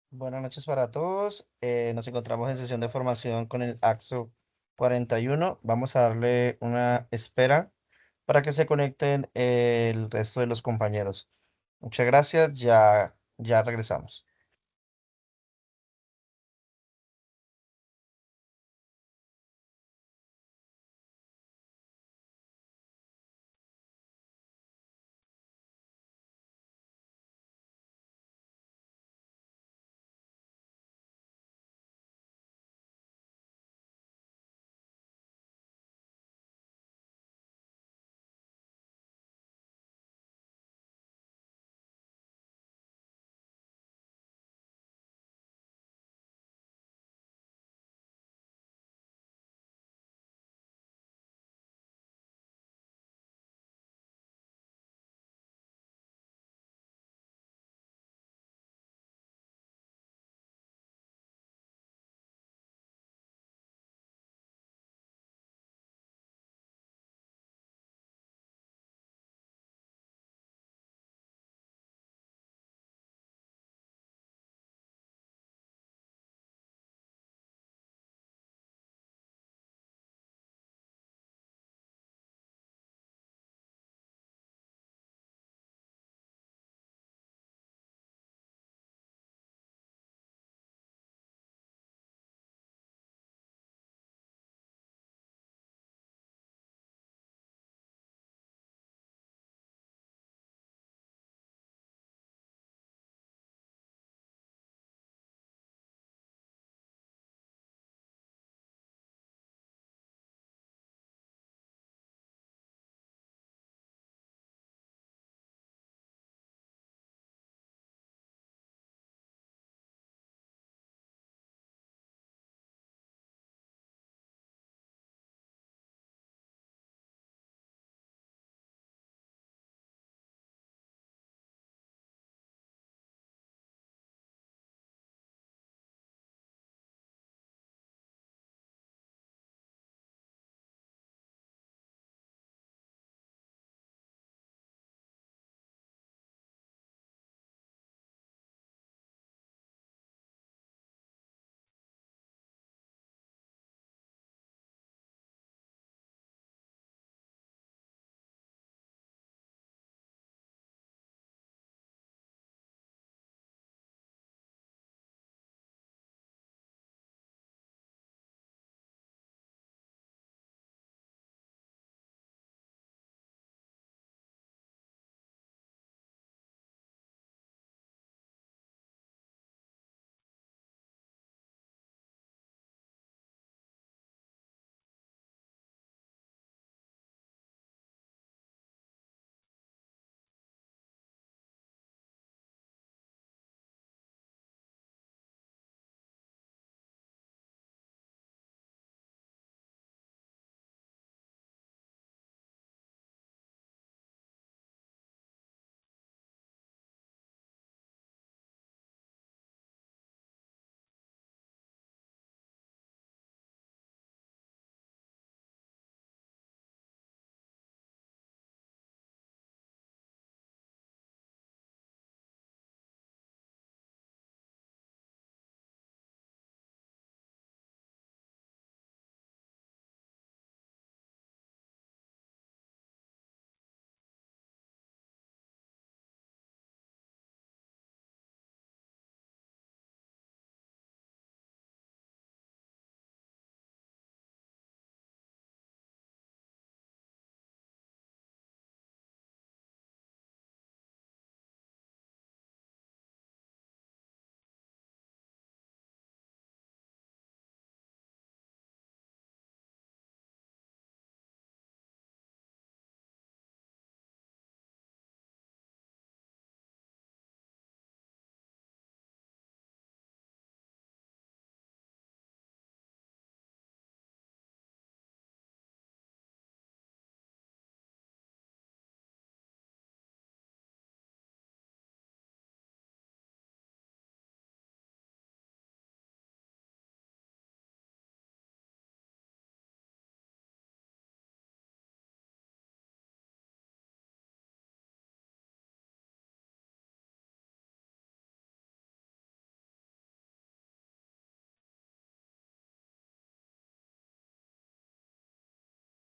Buenas noches para todos. Nos encontramos en sesión de formación con el AXO 41. Vamos a darle una espera para que se conecten el resto de los compañeros. Muchas gracias. Ya regresamos.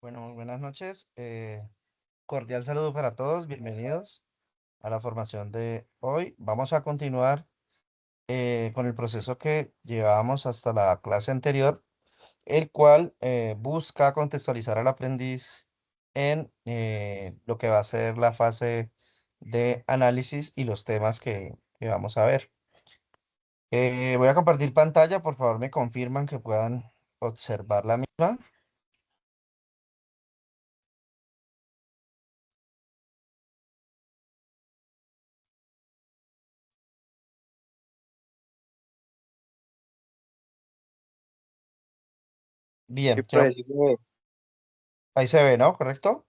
Bueno, muy buenas noches. Cordial saludo para todos. Bienvenidos a la formación de hoy. Vamos a continuar con el proceso que llevábamos hasta la clase anterior, el cual busca contextualizar al aprendiz en lo que va a ser la fase de análisis y los temas que vamos a ver. Voy a compartir pantalla. Por favor, me confirman que puedan observar la misma. Sí, Bien, pues, sí, ahí se ve, ¿no? ¿Correcto?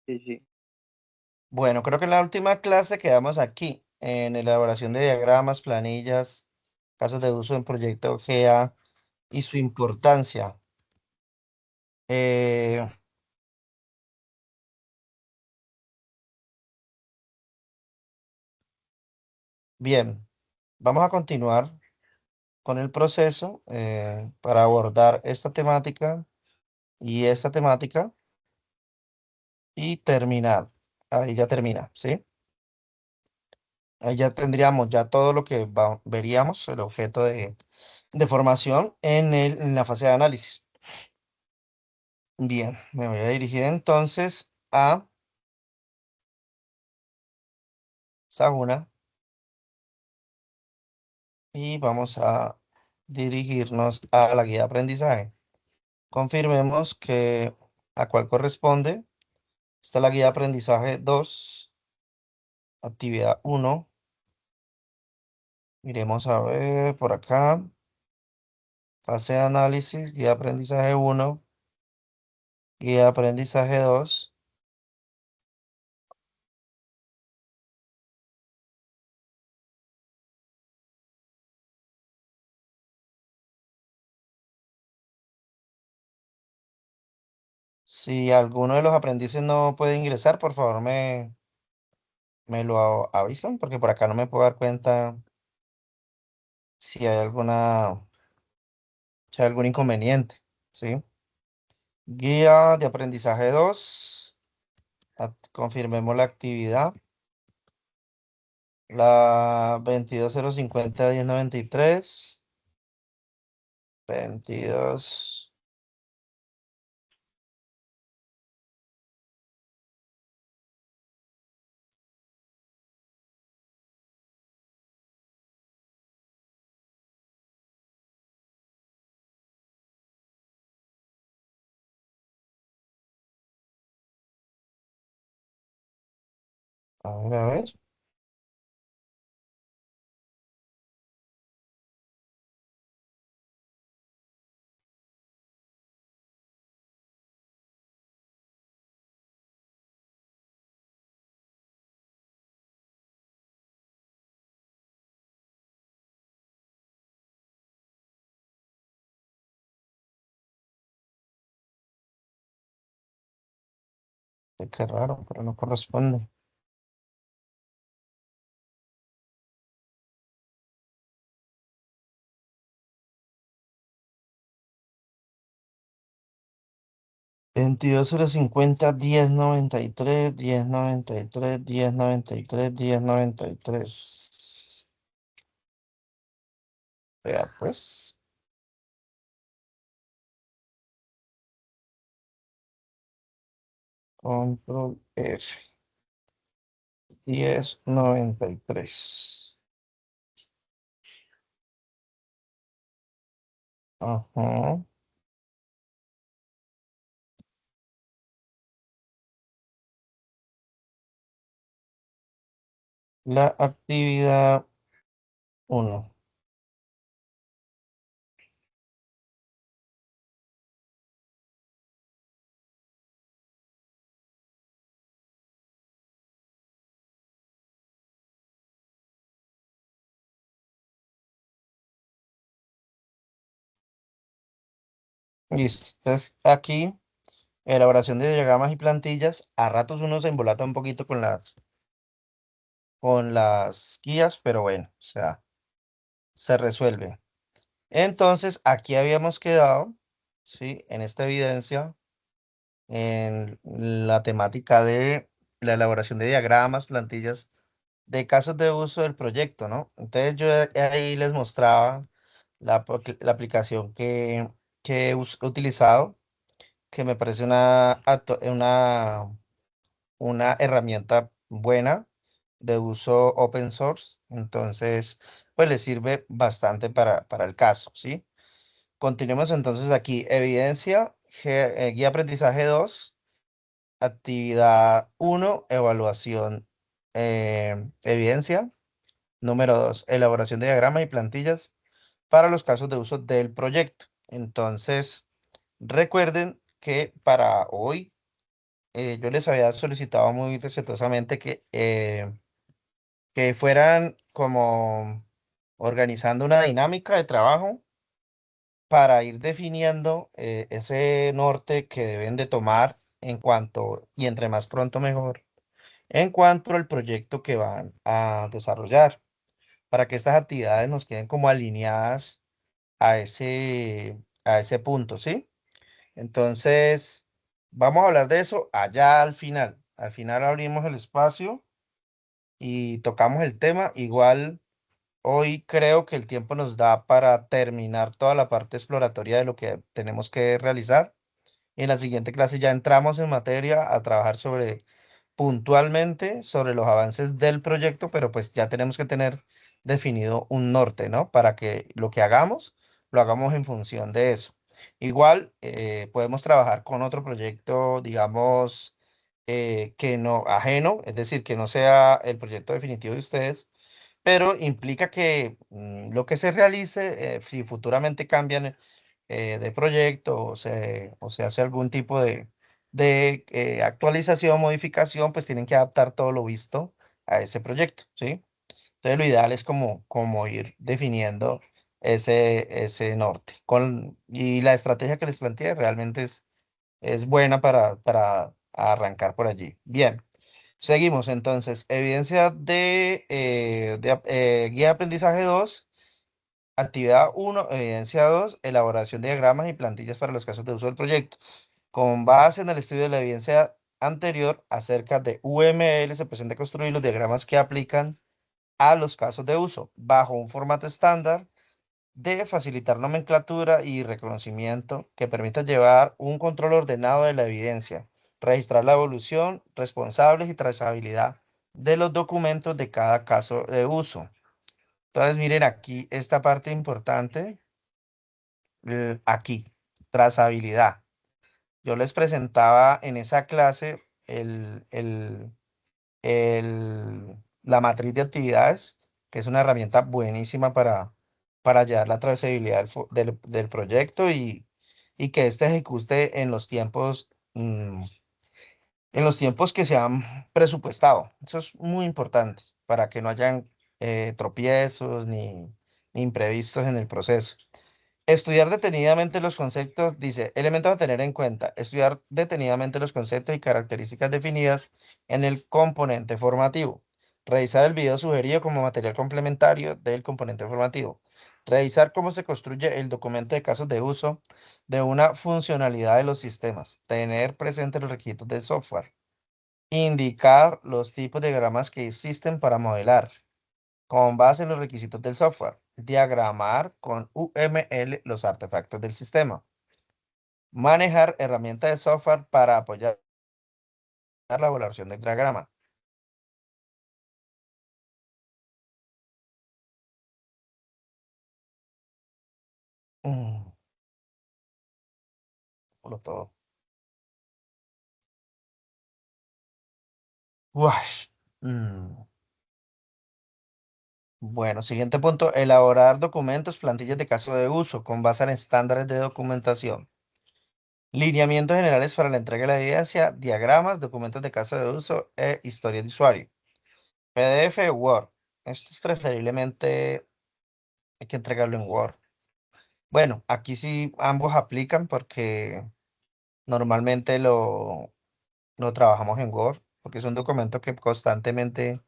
sí, sí. Bueno, creo que en la última clase quedamos aquí, en elaboración de diagramas, planillas, casos de uso en proyecto GA y su importancia. Eh, bien, vamos a continuar con el proceso para abordar esta temática y esta temática y terminar. Ahí ya termina, ¿sí? Ahí ya tendríamos ya todo lo que veríamos, el objeto de formación en la fase de análisis. Bien, me voy a dirigir entonces a Saguna y vamos a dirigirnos a la guía de aprendizaje. Confirmemos que a cuál corresponde. Esta es la guía de aprendizaje 2, actividad 1. Miremos a ver por acá. Fase de análisis, guía de aprendizaje 1, guía de aprendizaje 2. Si alguno de los aprendices no puede ingresar, por favor me lo avisan porque por acá no me puedo dar cuenta si hay si hay algún inconveniente, ¿sí? Guía de aprendizaje 2. Confirmemos la actividad. La 22050-1093. 22. A ver, a ver. Qué raro, pero no corresponde. 22 050 1093 1093 1093 1093. Vea, pues. Control F. 1093. Ajá. La actividad 1. Listo. Entonces, aquí, elaboración de diagramas y plantillas. A ratos uno se embolata un poquito con las guías, pero bueno, o sea, se resuelve. Entonces, aquí habíamos quedado. ¿sí? En esta evidencia, en la temática de la elaboración de diagramas, plantillas de casos de uso del proyecto, ¿no? Entonces yo ahí les mostraba la aplicación que he utilizado, que me parece una herramienta buena de uso open source. Entonces, pues le sirve bastante para el caso, ¿sí? Continuemos entonces aquí. Evidencia, guía aprendizaje 2, actividad 1, evaluación, evidencia. Número 2, elaboración de diagramas y plantillas para los casos de uso del proyecto. Entonces, recuerden que para hoy yo les había solicitado muy respetuosamente que fueran como organizando una dinámica de trabajo para ir definiendo ese norte que deben de tomar en cuanto, y entre más pronto mejor, en cuanto al proyecto que van a desarrollar, para que estas actividades nos queden como alineadas a ese punto, ¿sí? Entonces, vamos a hablar de eso allá al final. Al final abrimos el espacio y tocamos el tema. Igual hoy creo que el tiempo nos da para terminar toda la parte exploratoria de lo que tenemos que realizar. En la siguiente clase ya entramos en materia a trabajar puntualmente sobre los avances del proyecto, pero pues ya tenemos que tener definido un norte, ¿no? Para que lo que hagamos, lo hagamos en función de eso. Igual podemos trabajar con otro proyecto, digamos, que no ajeno, es decir, que no sea el proyecto definitivo de ustedes, pero implica que lo que se realice, si futuramente cambian de proyecto o se hace algún tipo de actualización, modificación, pues tienen que adaptar todo lo visto a ese proyecto, ¿sí? Entonces lo ideal es como ir definiendo ese norte. Y la estrategia que les planteé realmente es buena para arrancar por allí. Bien. Seguimos entonces. Evidencia guía de aprendizaje 2, actividad 1, evidencia 2, elaboración de diagramas y plantillas para los casos de uso del proyecto. Con base en el estudio de la evidencia anterior acerca de UML, se presenta construir los diagramas que aplican a los casos de uso bajo un formato estándar de facilitar nomenclatura y reconocimiento que permita llevar un control ordenado de la evidencia, registrar la evolución, responsables y trazabilidad de los documentos de cada caso de uso. Entonces, miren aquí esta parte importante, aquí, trazabilidad. Yo les presentaba en esa clase la matriz de actividades, que es una herramienta buenísima para llevar la trazabilidad del proyecto y que éste ejecute en los tiempos que se han presupuestado. Eso es muy importante para que no hayan tropiezos ni imprevistos en el proceso. Estudiar detenidamente los conceptos, dice, elementos a tener en cuenta. Estudiar detenidamente los conceptos y características definidas en el componente formativo. Revisar el video sugerido como material complementario del componente formativo. Revisar cómo se construye el documento de casos de uso de una funcionalidad de los sistemas. Tener presente los requisitos del software. Indicar los tipos de diagramas que existen para modelar con base en los requisitos del software. Diagramar con UML los artefactos del sistema. Manejar herramientas de software para apoyar la evaluación del diagrama. Mm, por todo. Uash. Mm. Bueno, siguiente punto. Elaborar documentos, plantillas de caso de uso con base en estándares de documentación. Lineamientos generales para la entrega de la evidencia, diagramas, documentos de caso de uso e historia de usuario. PDF, Word. Esto es preferiblemente, hay que entregarlo en Word. Bueno, aquí sí ambos aplican porque normalmente lo trabajamos en Word, porque es un documento que constantemente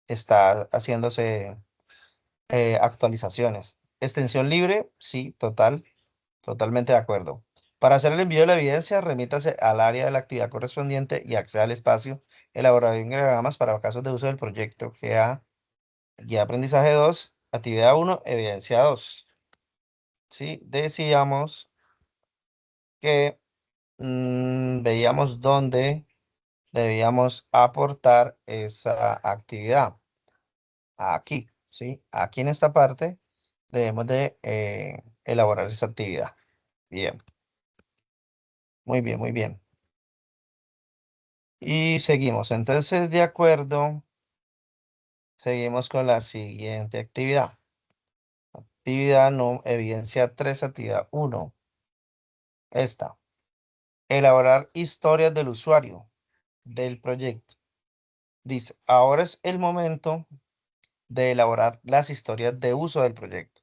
está haciéndose actualizaciones. Extensión libre, sí, totalmente de acuerdo. Para hacer el envío de la evidencia, remítase al área de la actividad correspondiente y acceda al espacio elaborado en diagramas para casos de uso del proyecto GA, guía de aprendizaje 2, actividad 1, evidencia 2. ¿Sí? Decíamos que veíamos dónde debíamos aportar esa actividad. Aquí, ¿sí? Aquí en esta parte debemos de elaborar esa actividad. Bien, muy bien, muy bien. Y seguimos. Entonces, de acuerdo, seguimos con la siguiente actividad. Actividad no, evidencia 3, actividad 1. Esta. Elaborar historias del usuario del proyecto. Dice, ahora es el momento de elaborar las historias de uso del proyecto,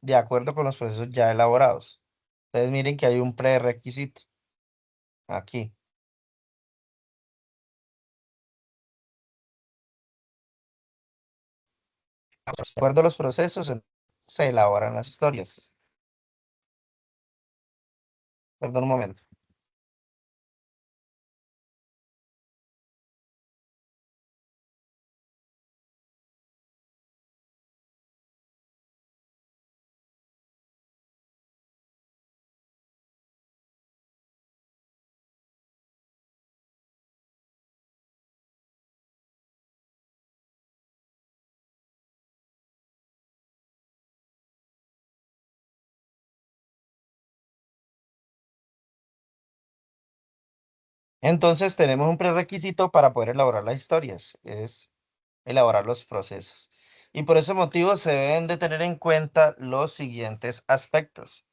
de acuerdo con los procesos ya elaborados. Entonces miren que hay un prerequisito aquí. De acuerdo a los procesos, se elaboran las historias. Perdón un momento. Entonces tenemos un prerequisito para poder elaborar las historias, es elaborar los procesos. Y por ese motivo se deben de tener en cuenta los siguientes aspectos.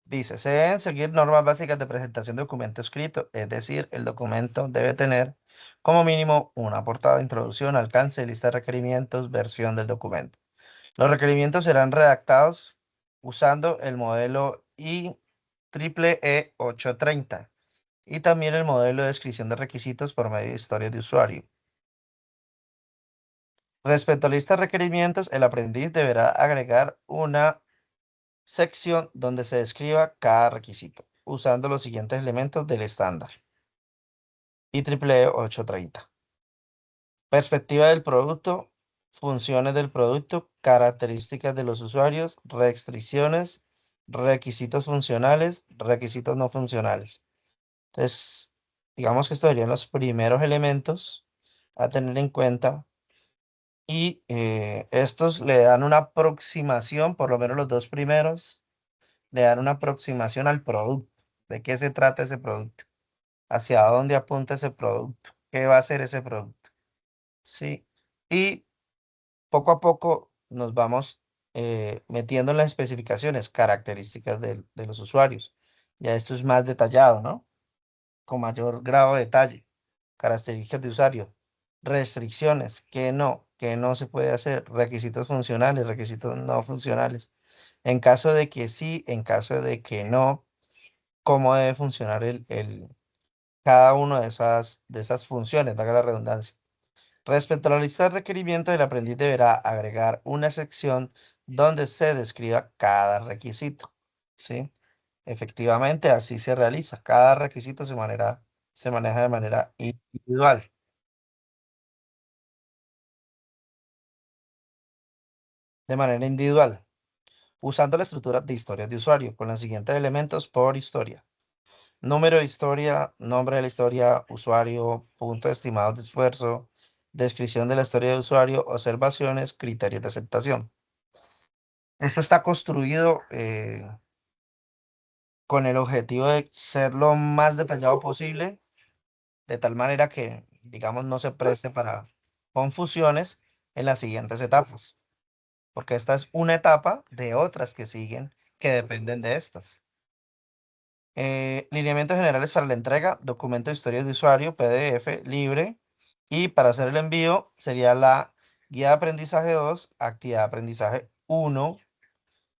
Dice, se deben seguir normas básicas de presentación de documento escrito, es decir, el documento debe tener como mínimo una portada, introducción, alcance, lista de requerimientos, versión del documento. Los requerimientos serán redactados usando el modelo IEEE 830 y también el modelo de descripción de requisitos por medio de historias de usuario. Respecto a la lista de requerimientos, el aprendiz deberá agregar una sección donde se describa cada requisito, usando los siguientes elementos del estándar IEEE 830. Perspectiva del producto, funciones del producto, características de los usuarios, restricciones, requisitos funcionales, requisitos no funcionales. Entonces, digamos que estos serían los primeros elementos a tener en cuenta y estos le dan una aproximación, por lo menos los dos primeros, le dan una aproximación al producto, de qué se trata ese producto, hacia dónde apunta ese producto, qué va a hacer ese producto, ¿sí? Y poco a poco nos vamos metiendo en las especificaciones, características de los usuarios. Ya esto es más detallado, ¿no? Con mayor grado de detalle, características de usuario, restricciones, que no se puede hacer, requisitos funcionales, requisitos no funcionales. En caso de que sí, en caso de que no, cómo debe funcionar cada una de esas funciones, valga la redundancia. Respecto a la lista de requerimientos, el aprendiz deberá agregar una sección donde se describa cada requisito, ¿sí? Efectivamente, así se realiza. Cada requisito se maneja de manera individual. De manera individual, usando la estructura de historias de usuario, con los siguientes elementos por historia. Número de historia, nombre de la historia, usuario, punto estimado de esfuerzo, descripción de la historia de usuario, observaciones, criterios de aceptación. Esto está construido con el objetivo de ser lo más detallado posible, de tal manera que, digamos, no se preste para confusiones en las siguientes etapas, porque esta es una etapa de otras que siguen que dependen de estas. Lineamientos generales para la entrega, documento de historias de usuario, PDF, libre, y para hacer el envío sería la guía de aprendizaje 2, actividad de aprendizaje 1,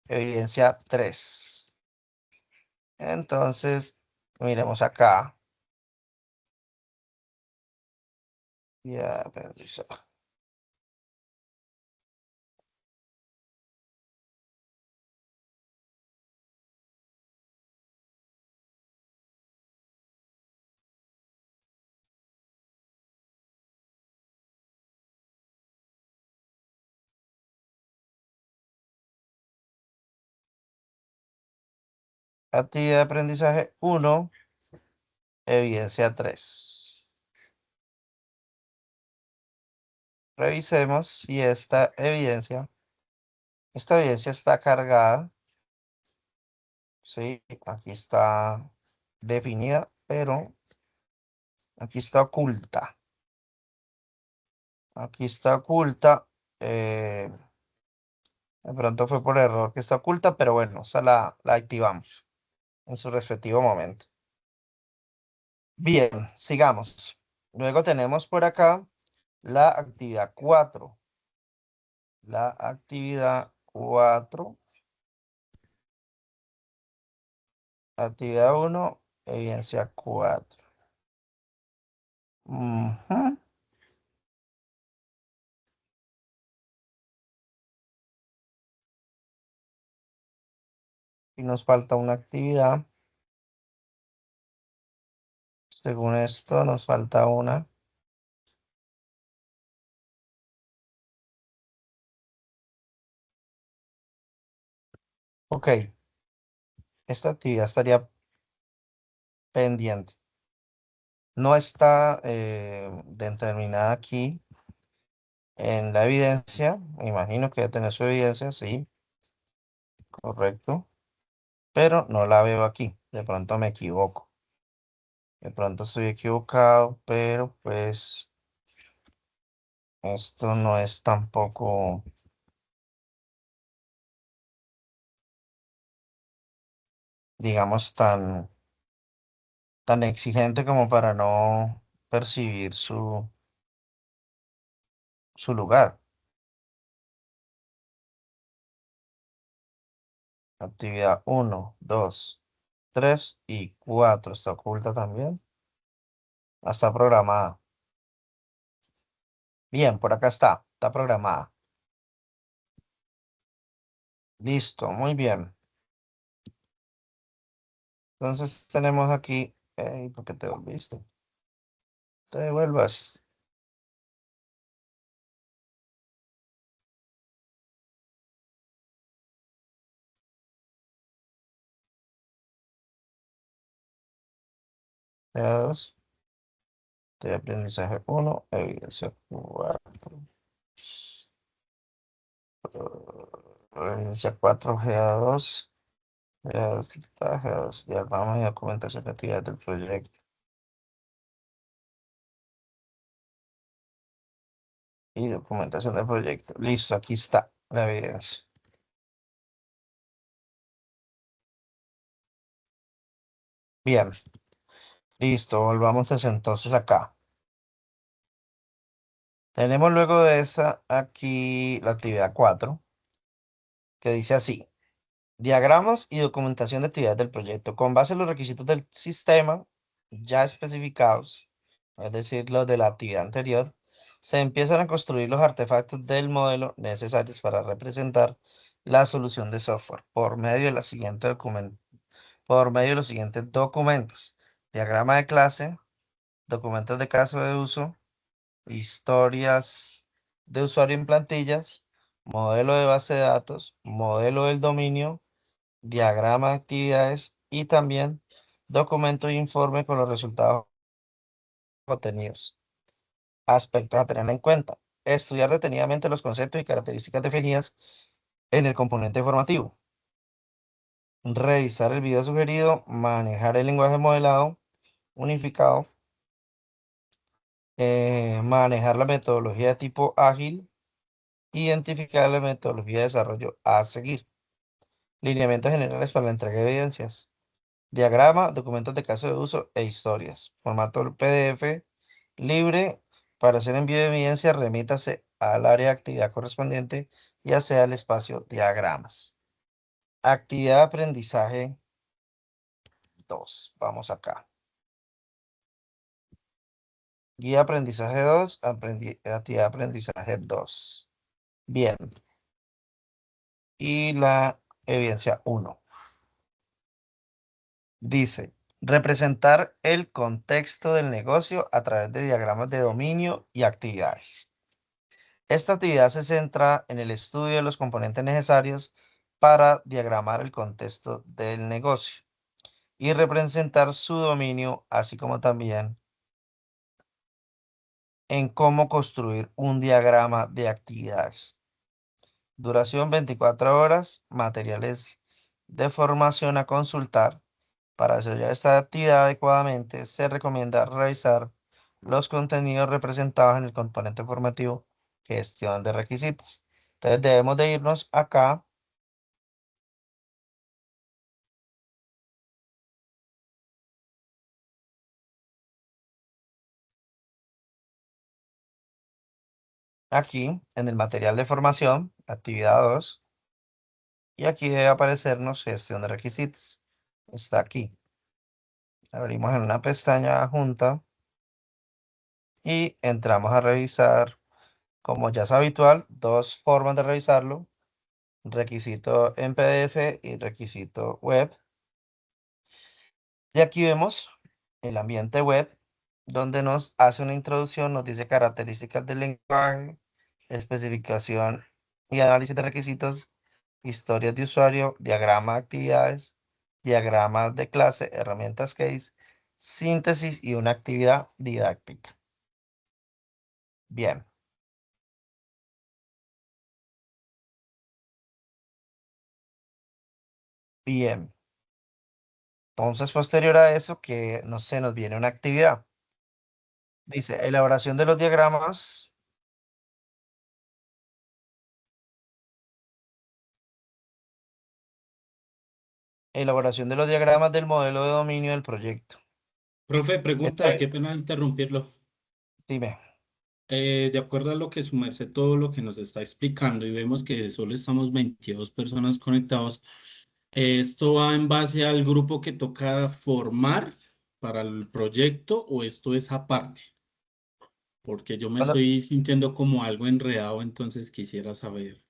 evidencia 3. Entonces, miremos acá. Guía de aprendizaje. Actividad de aprendizaje 1, evidencia 3. Revisemos si esta evidencia está cargada. Sí, aquí está definida, pero aquí está oculta. Aquí está oculta. De pronto fue por error que está oculta, pero bueno, esa la activamos en su respectivo momento. Bien, sigamos. Luego tenemos por acá la actividad 4. La actividad 4. Actividad 1, evidencia 4. Ujú. Y nos falta una actividad. Según esto, nos falta una. Ok, esta actividad estaría pendiente. No está determinada aquí en la evidencia. Me imagino que debe tener su evidencia, sí, correcto. Pero no la veo aquí. De pronto me equivoco. De pronto estoy equivocado, pero pues esto no es tampoco, digamos, tan exigente como para no percibir su lugar. Actividad 1, 2, 3 y 4 está oculta también. Está programada. Bien, por acá está programada. Listo, muy bien. Entonces tenemos aquí, ¿por qué te volviste? Te devuelvas. Dos, de aprendizaje 1, evidencia 4. Evidencia 4, GA2. GA2, GA2, diagrama y documentación de actividades del proyecto. Y documentación del proyecto. Listo, aquí está la evidencia. Bien, listo, volvamos entonces acá. Tenemos luego de esa aquí la actividad 4, que dice así: diagramas y documentación de actividades del proyecto. Con base en los requisitos del sistema ya especificados, es decir, los de la actividad anterior, se empiezan a construir los artefactos del modelo necesarios para representar la solución de software por medio de los siguientes documentos: diagrama de clase, documentos de caso de uso, historias de usuario en plantillas, modelo de base de datos, modelo del dominio, diagrama de actividades y también documento e informe con los resultados obtenidos. Aspectos a tener en cuenta: estudiar detenidamente los conceptos y características definidas en el componente formativo. Revisar el video sugerido, manejar el lenguaje modelado unificado, manejar la metodología de tipo ágil, identificar la metodología de desarrollo a seguir. Lineamientos generales para la entrega de evidencias. Diagrama, documentos de caso de uso e historias. Formato PDF libre. Para hacer envío de evidencia, remítase al área de actividad correspondiente, ya sea el espacio diagramas. Actividad de aprendizaje 2. Vamos acá. Guía de aprendizaje 2, actividad de aprendizaje 2. Bien. Y la evidencia 1. Dice: representar el contexto del negocio a través de diagramas de dominio y actividades. Esta actividad se centra en el estudio de los componentes necesarios para diagramar el contexto del negocio. y representar su dominio, así como también en cómo construir un diagrama de actividades. Duración 24 horas, materiales de formación a consultar. Para desarrollar esta actividad adecuadamente, se recomienda revisar los contenidos representados en el componente formativo, gestión de requisitos. Entonces debemos de irnos acá, aquí, en el material de formación, actividad 2, y aquí debe aparecernos gestión de requisitos. Está aquí. Abrimos en una pestaña junta y entramos a revisar, como ya es habitual, dos formas de revisarlo: requisito en PDF y requisito web. Y aquí vemos el ambiente web, donde nos hace una introducción, nos dice características del lenguaje, especificación y análisis de requisitos, historias de usuario, diagrama de actividades, diagramas de clase, herramientas case, síntesis y una actividad didáctica. Bien, bien. Entonces, posterior a eso, que no se nos viene una actividad. Dice, elaboración de los diagramas. Elaboración de los diagramas del modelo de dominio del proyecto. Profe, pregunta, Este, qué pena interrumpirlo. dime, De acuerdo a lo que su merced, todo lo que nos está explicando y vemos que solo estamos 22 personas conectados, ¿esto va en base al grupo que toca formar para el proyecto o esto es aparte? Porque yo me cuando, estoy sintiendo como algo enredado, entonces quisiera saber.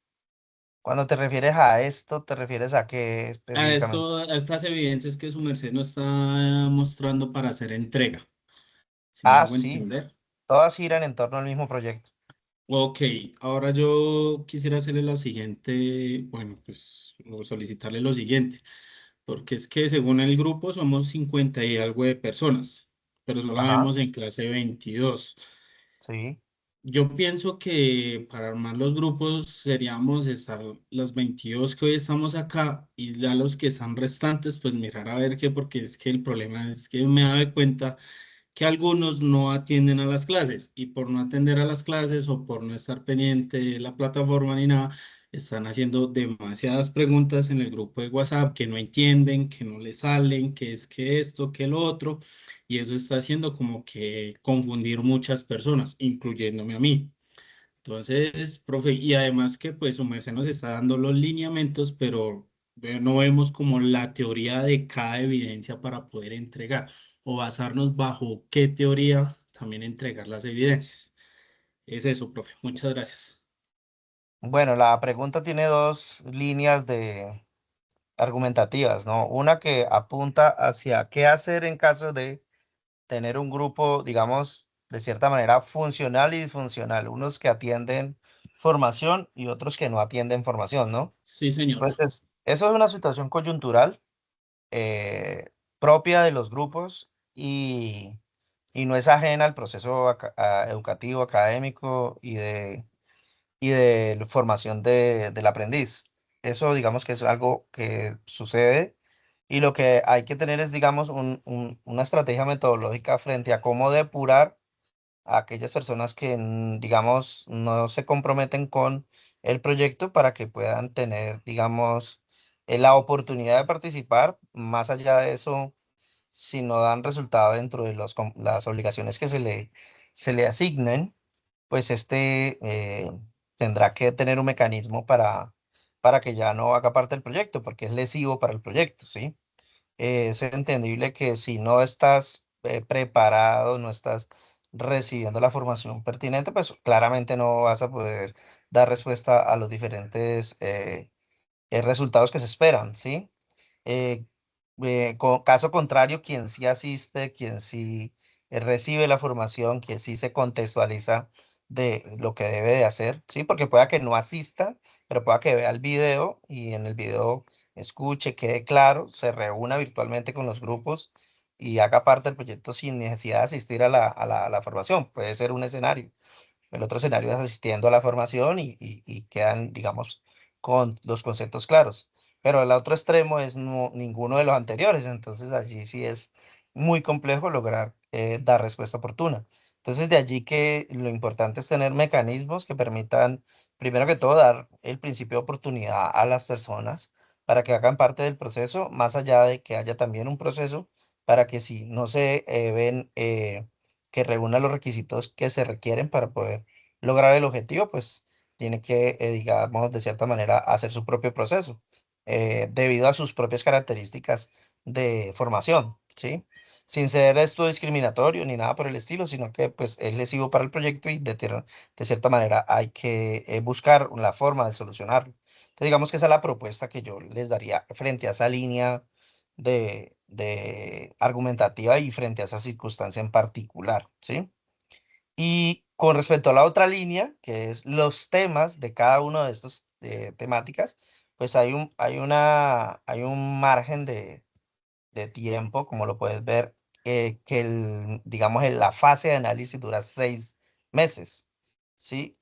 cuando te refieres a esto, ¿te refieres a qué A específicamente? esto, a estas evidencias que su merced nos está mostrando para hacer entrega, si me Ah, hago sí, entender. todas giran en torno al mismo proyecto. Ok, ahora yo quisiera hacerle la siguiente, bueno, pues o solicitarle lo siguiente, porque es que según el grupo somos 50 y algo de personas, pero solo Ajá, vemos en clase 22. sí, Yo pienso que para armar los grupos seríamos estar los 22 que hoy estamos acá y ya los que están restantes, pues mirar a ver qué, porque es que el problema es que me doy cuenta que algunos no atienden a las clases y por no atender a las clases o por no estar pendiente de la plataforma ni nada, están haciendo demasiadas preguntas en el grupo de WhatsApp que no entienden, que no les salen, que es que esto, que lo otro, y eso está haciendo como que confundir muchas personas, incluyéndome a mí. Entonces, profe, y además que pues su merced nos está dando los lineamientos, pero no vemos como la teoría de cada evidencia para poder entregar o basarnos bajo qué teoría también entregar las evidencias. Es eso, profe. Muchas gracias. bueno, la pregunta tiene dos líneas de argumentativas, ¿no? Una que apunta hacia qué hacer en caso de tener un grupo, digamos, de cierta manera funcional y disfuncional, unos que atienden formación y otros que no atienden formación, ¿no? Sí, señor. Entonces, eso es una situación coyuntural, eh, propia de los grupos y no es ajena al proceso educativo, académico y de la formación del aprendiz. Eso, digamos que es algo que sucede y lo que hay que tener es, digamos, una estrategia metodológica frente a cómo depurar a aquellas personas que, digamos, no se comprometen con el proyecto para que puedan tener, digamos, la oportunidad de participar. Más allá de eso, si no dan resultado dentro de las obligaciones que se le asignen, pues tendrá que tener un mecanismo para que ya no haga parte del proyecto, porque es lesivo para el proyecto, ¿sí? Es entendible que si no estás preparado, no estás recibiendo la formación pertinente, pues claramente no vas a poder dar respuesta a los diferentes resultados que se esperan, ¿sí? Eh, caso contrario, quien sí asiste, quien sí recibe la formación, quien sí se contextualiza de lo que debe de hacer, ¿sí? Porque pueda que no asista, pero pueda que vea el video y en el video escuche, quede claro, se reúna virtualmente con los grupos y haga parte del proyecto sin necesidad de asistir a la formación. Puede ser un escenario. El otro escenario es asistiendo a la formación y quedan, digamos, con los conceptos claros. Pero el otro extremo es ninguno de los anteriores, entonces allí sí es muy complejo lograr dar respuesta oportuna. Entonces de allí que lo importante es tener mecanismos que permitan, primero que todo, dar el principio de oportunidad a las personas para que hagan parte del proceso, más allá de que haya también un proceso para que si no se ven que reúna los requisitos que se requieren para poder lograr el objetivo, pues tiene que, digamos, de cierta manera, hacer su propio proceso, debido a sus propias características de formación, ¿sí? Sin ser esto discriminatorio ni nada por el estilo, sino que pues es lesivo para el proyecto y de cierta manera hay que buscar la forma de solucionarlo. Entonces digamos que esa es la propuesta que yo les daría frente a esa línea de argumentativa y frente a esa circunstancia en particular, ¿sí? Y con respecto a la otra línea, que es los temas de cada uno de estos temáticas, pues hay un margen de tiempo, como lo puedes ver, que digamos, en la fase de análisis dura 6 meses, ¿sí?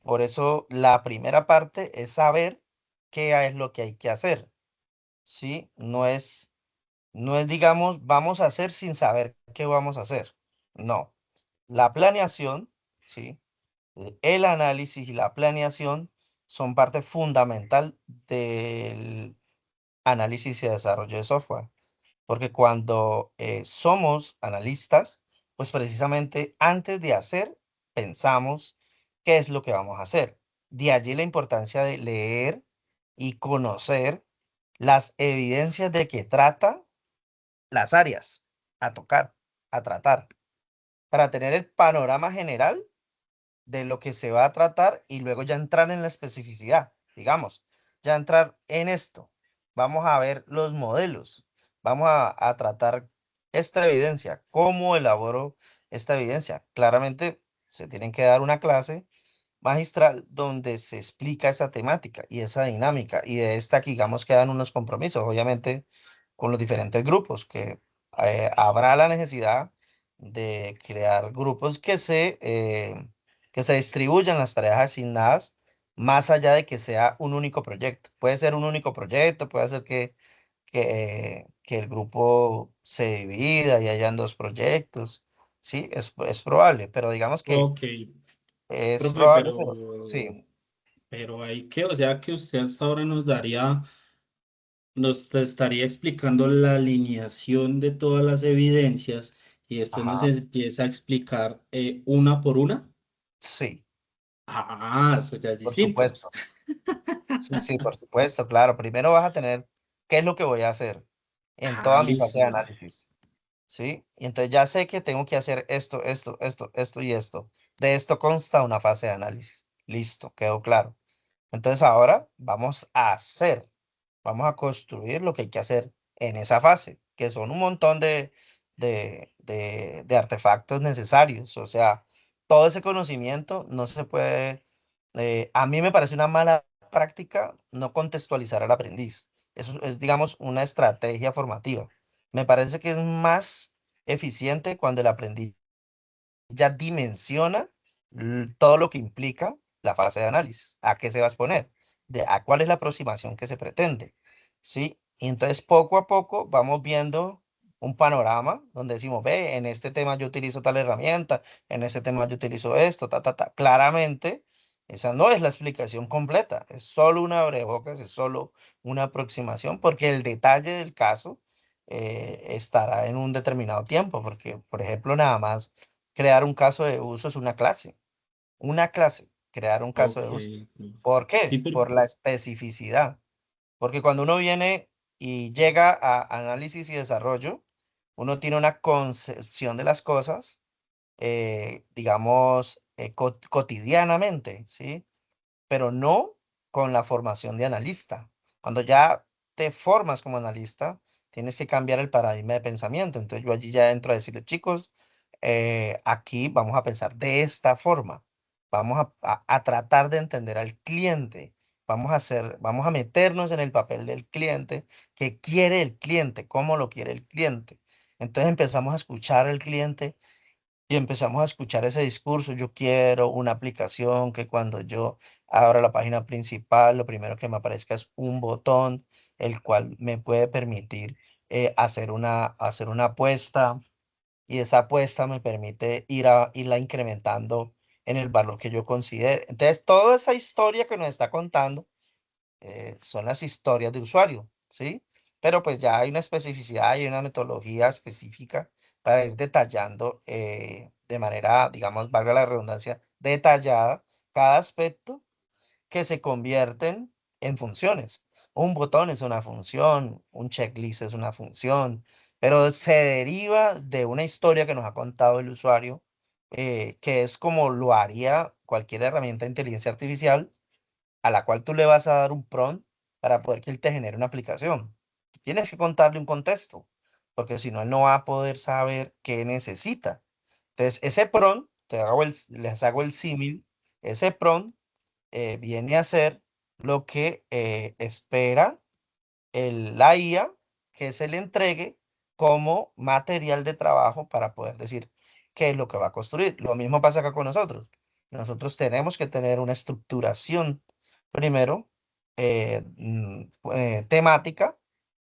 Por eso la primera parte es saber qué es lo que hay que hacer, ¿sí? No es, digamos, vamos a hacer sin saber qué vamos a hacer. No. La planeación, ¿sí? El análisis y la planeación son parte fundamental del análisis y desarrollo de software, porque cuando somos analistas, pues precisamente antes de hacer, pensamos qué es lo que vamos a hacer. De allí la importancia de leer y conocer las evidencias de que trata las áreas a tocar, a tratar, para tener el panorama general de lo que se va a tratar y luego ya entrar en la especificidad, digamos, ya entrar en esto. Vamos a ver los modelos, vamos a tratar esta evidencia, cómo elaboro esta evidencia. Claramente se tienen que dar una clase magistral donde se explica esa temática y esa dinámica y de esta que digamos quedan unos compromisos, obviamente con los diferentes grupos, que habrá la necesidad de crear grupos que se distribuyan las tareas asignadas más allá de que sea un único proyecto. Puede ser un único proyecto, puede ser que el grupo se divida y hayan dos proyectos. Sí, es probable, pero digamos que Ok, es profe, probable, pero sí. pero hay que, o sea que usted hasta ahora nos estaría explicando la alineación de todas las evidencias y después nos Ajá, empieza a explicar una por una. sí, Ah, eso ya es por distinto. supuesto. Sí, sí, por supuesto, claro. Primero vas a tener qué es lo que voy a hacer en Ah, toda mi fase de listo. análisis, ¿sí? Y entonces ya sé que tengo que hacer esto, esto, esto, esto y esto. De esto consta una fase de análisis. Listo, quedó claro. Entonces ahora vamos a hacer, vamos a construir lo que hay que hacer en esa fase, que son un montón de artefactos necesarios. O sea, todo ese conocimiento no se puede, a mí me parece una mala práctica no contextualizar al aprendiz. Eso es, digamos, una estrategia formativa. Me parece que es más eficiente cuando el aprendiz ya dimensiona todo lo que implica la fase de análisis, a qué se va a exponer, a cuál es la aproximación que se pretende, ¿sí? Y entonces poco a poco vamos viendo un panorama donde decimos, ve, en este tema yo utilizo tal herramienta, en este tema yo utilizo esto, ta, ta, ta. Claramente, esa no es la explicación completa, es solo una abrebocas, es solo una aproximación, porque el detalle del caso estará en un determinado tiempo, porque, por ejemplo, nada más crear un caso de uso es una clase, crear un caso Ok. de uso. ¿Por Sí, qué? Por la especificidad. Porque cuando uno viene y llega a análisis y desarrollo, uno tiene una concepción de las cosas, digamos, cotidianamente, ¿sí? Pero no con la formación de analista. Cuando ya te formas como analista, tienes que cambiar el paradigma de pensamiento. Entonces yo allí ya entro a decirles, chicos, aquí vamos a pensar de esta forma. Vamos a tratar de entender al cliente vamos a meternos en el papel del cliente, qué quiere el cliente, cómo lo quiere el cliente. Entonces empezamos a escuchar al cliente y empezamos a escuchar ese discurso. Yo quiero una aplicación que cuando yo abra la página principal, lo primero que me aparezca es un botón, el cual me puede permitir hacer una apuesta y esa apuesta me permite irla incrementando en el valor que yo considere. Entonces, toda esa historia que nos está contando son las historias de usuario, ¿sí? Pero pues ya hay una especificidad, hay una metodología específica para ir detallando de manera, digamos, valga la redundancia, detallada cada aspecto que se convierten en funciones. Un botón es una función, un checklist es una función, pero se deriva de una historia que nos ha contado el usuario, que es como lo haría cualquier herramienta de inteligencia artificial a la cual tú le vas a dar un prompt para poder que él te genere una aplicación. Tienes que contarle un contexto, porque si no, él no va a poder saber qué necesita. Entonces, ese prompt, les hago el símil, ese prompt viene a ser lo que espera la IA que se le entregue como material de trabajo para poder decir qué es lo que va a construir. Lo mismo pasa acá con nosotros. Nosotros tenemos que tener una estructuración primero temática.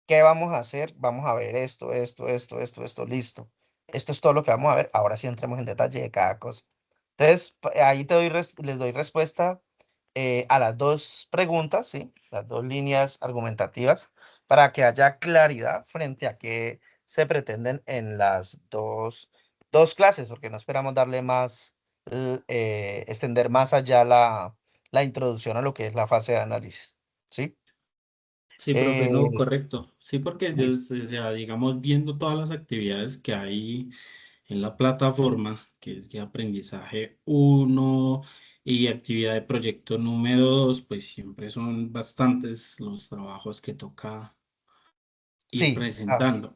¿Qué vamos a hacer? Vamos a ver esto, listo. Esto es todo lo que vamos a ver. Ahora sí entremos en detalle de cada cosa. Entonces, ahí les doy respuesta a las dos preguntas, ¿sí? Las dos líneas argumentativas, para que haya claridad frente a qué se pretenden en las dos clases, porque no esperamos darle más, extender más allá la introducción a lo que es la fase de análisis, ¿sí? Sí, profe, no, Eh, correcto. Sí, porque yo, o listo. sea, digamos, viendo todas las actividades que hay en la plataforma, que es de aprendizaje uno y actividad de proyecto número 2, pues siempre son bastantes los trabajos que toca ir Sí, presentando.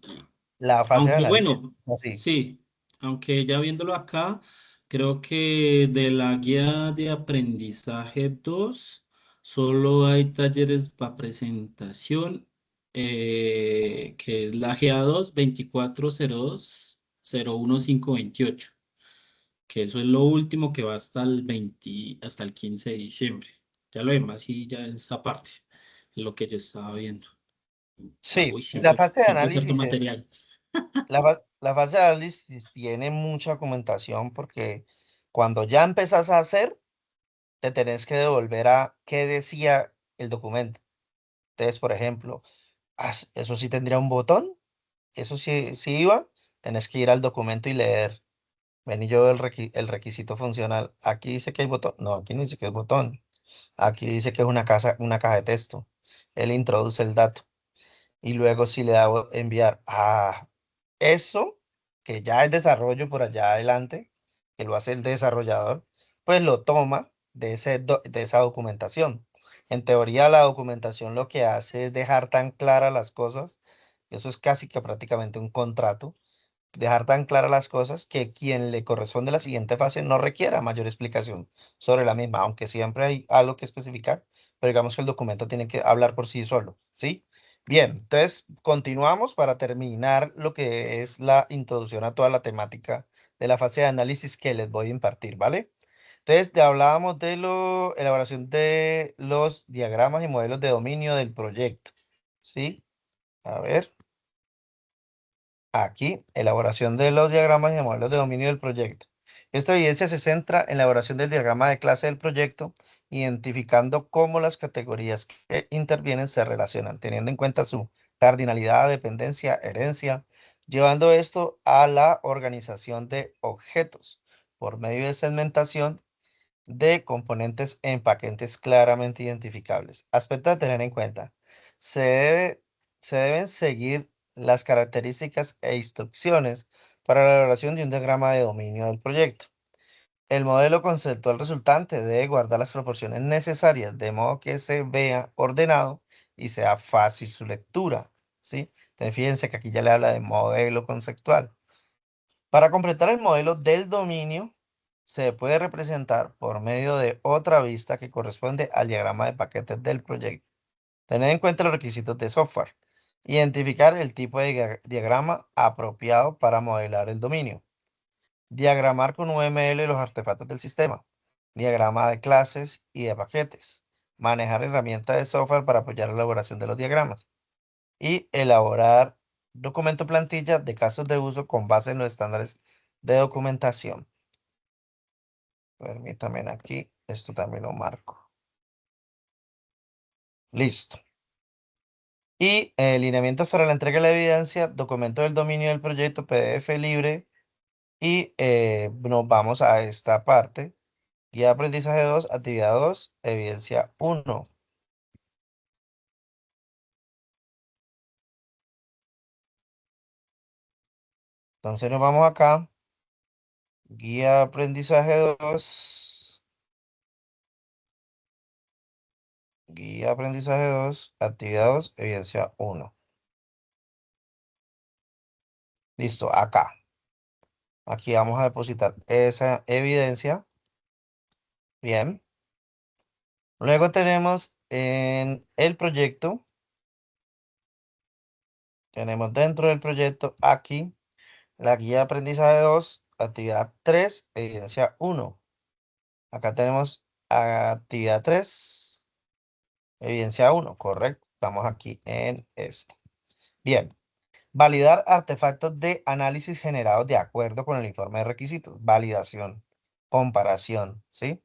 la fase de Aunque análisis, bueno, así. sí, aunque ya viéndolo acá, creo que de la guía de aprendizaje 2 solo hay talleres para presentación, que es la GA2 2402 01528, que eso es lo último que va hasta el 20, hasta el 15 de diciembre. Ya lo demás, sí, ya esa parte, lo que yo estaba viendo. O sea, Sí, uy, la fase de siempre es cierto análisis material. la fase de análisis tiene mucha documentación porque cuando ya empezás a hacer, te tenés que devolver a qué decía el documento. Entonces, por ejemplo, eso sí tendría un botón, eso sí, sí iba, tenés que ir al documento y leer. Ven y yo veo el requisito funcional. Aquí dice que hay botón. No, aquí no dice que es botón. Aquí dice que es una caja de texto. Él introduce el dato. Y luego si le da enviar a eso, que ya es desarrollo por allá adelante, que lo hace el desarrollador, pues lo toma de esa documentación. En teoría, la documentación lo que hace es dejar tan claras las cosas, eso es casi que prácticamente un contrato, dejar tan claras las cosas que quien le corresponde la siguiente fase no requiera mayor explicación sobre la misma, aunque siempre hay algo que especificar, pero digamos que el documento tiene que hablar por sí solo, ¿sí? Bien, entonces continuamos para terminar lo que es la introducción a toda la temática de la fase de análisis que les voy a impartir, ¿vale? Entonces, hablábamos de la elaboración de los diagramas y modelos de dominio del proyecto, ¿sí? A ver. Aquí, elaboración de los diagramas y de modelos de dominio del proyecto. Esta evidencia se centra en la elaboración del diagrama de clase del proyecto, identificando cómo las categorías que intervienen se relacionan, teniendo en cuenta su cardinalidad, dependencia, herencia, llevando esto a la organización de objetos por medio de segmentación de componentes en paquetes claramente identificables. Aspecto a tener en cuenta. Se debe, se deben seguir las características e instrucciones para la elaboración de un diagrama de dominio del proyecto. El modelo conceptual resultante debe guardar las proporciones necesarias de modo que se vea ordenado y sea fácil su lectura, ¿sí? Entonces, fíjense que aquí ya le habla de modelo conceptual. Para completar el modelo del dominio, se puede representar por medio de otra vista que corresponde al diagrama de paquetes del proyecto. Tener en cuenta los requisitos de software. Identificar el tipo de diagrama apropiado para modelar el dominio. Diagramar con UML los artefactos del sistema. Diagrama de clases y de paquetes. Manejar herramientas de software para apoyar la elaboración de los diagramas. Y elaborar documento plantilla de casos de uso con base en los estándares de documentación. Permítame aquí, esto también lo marco. Listo. Y lineamientos para la entrega de la evidencia, documento del dominio del proyecto, PDF libre. Y nos vamos a esta parte. Guía de aprendizaje 2, actividad 2, evidencia 1. Entonces nos vamos acá. Guía de aprendizaje 2. Guía de aprendizaje 2, actividad 2, evidencia 1. Listo, acá. Aquí vamos a depositar esa evidencia. Bien. Luego tenemos en el proyecto, tenemos dentro del proyecto aquí la guía de aprendizaje 2, actividad 3, evidencia 1. Acá tenemos actividad 3, evidencia 1, correcto. Estamos aquí en este. Bien. Validar artefactos de análisis generados de acuerdo con el informe de requisitos. Validación, comparación, ¿sí?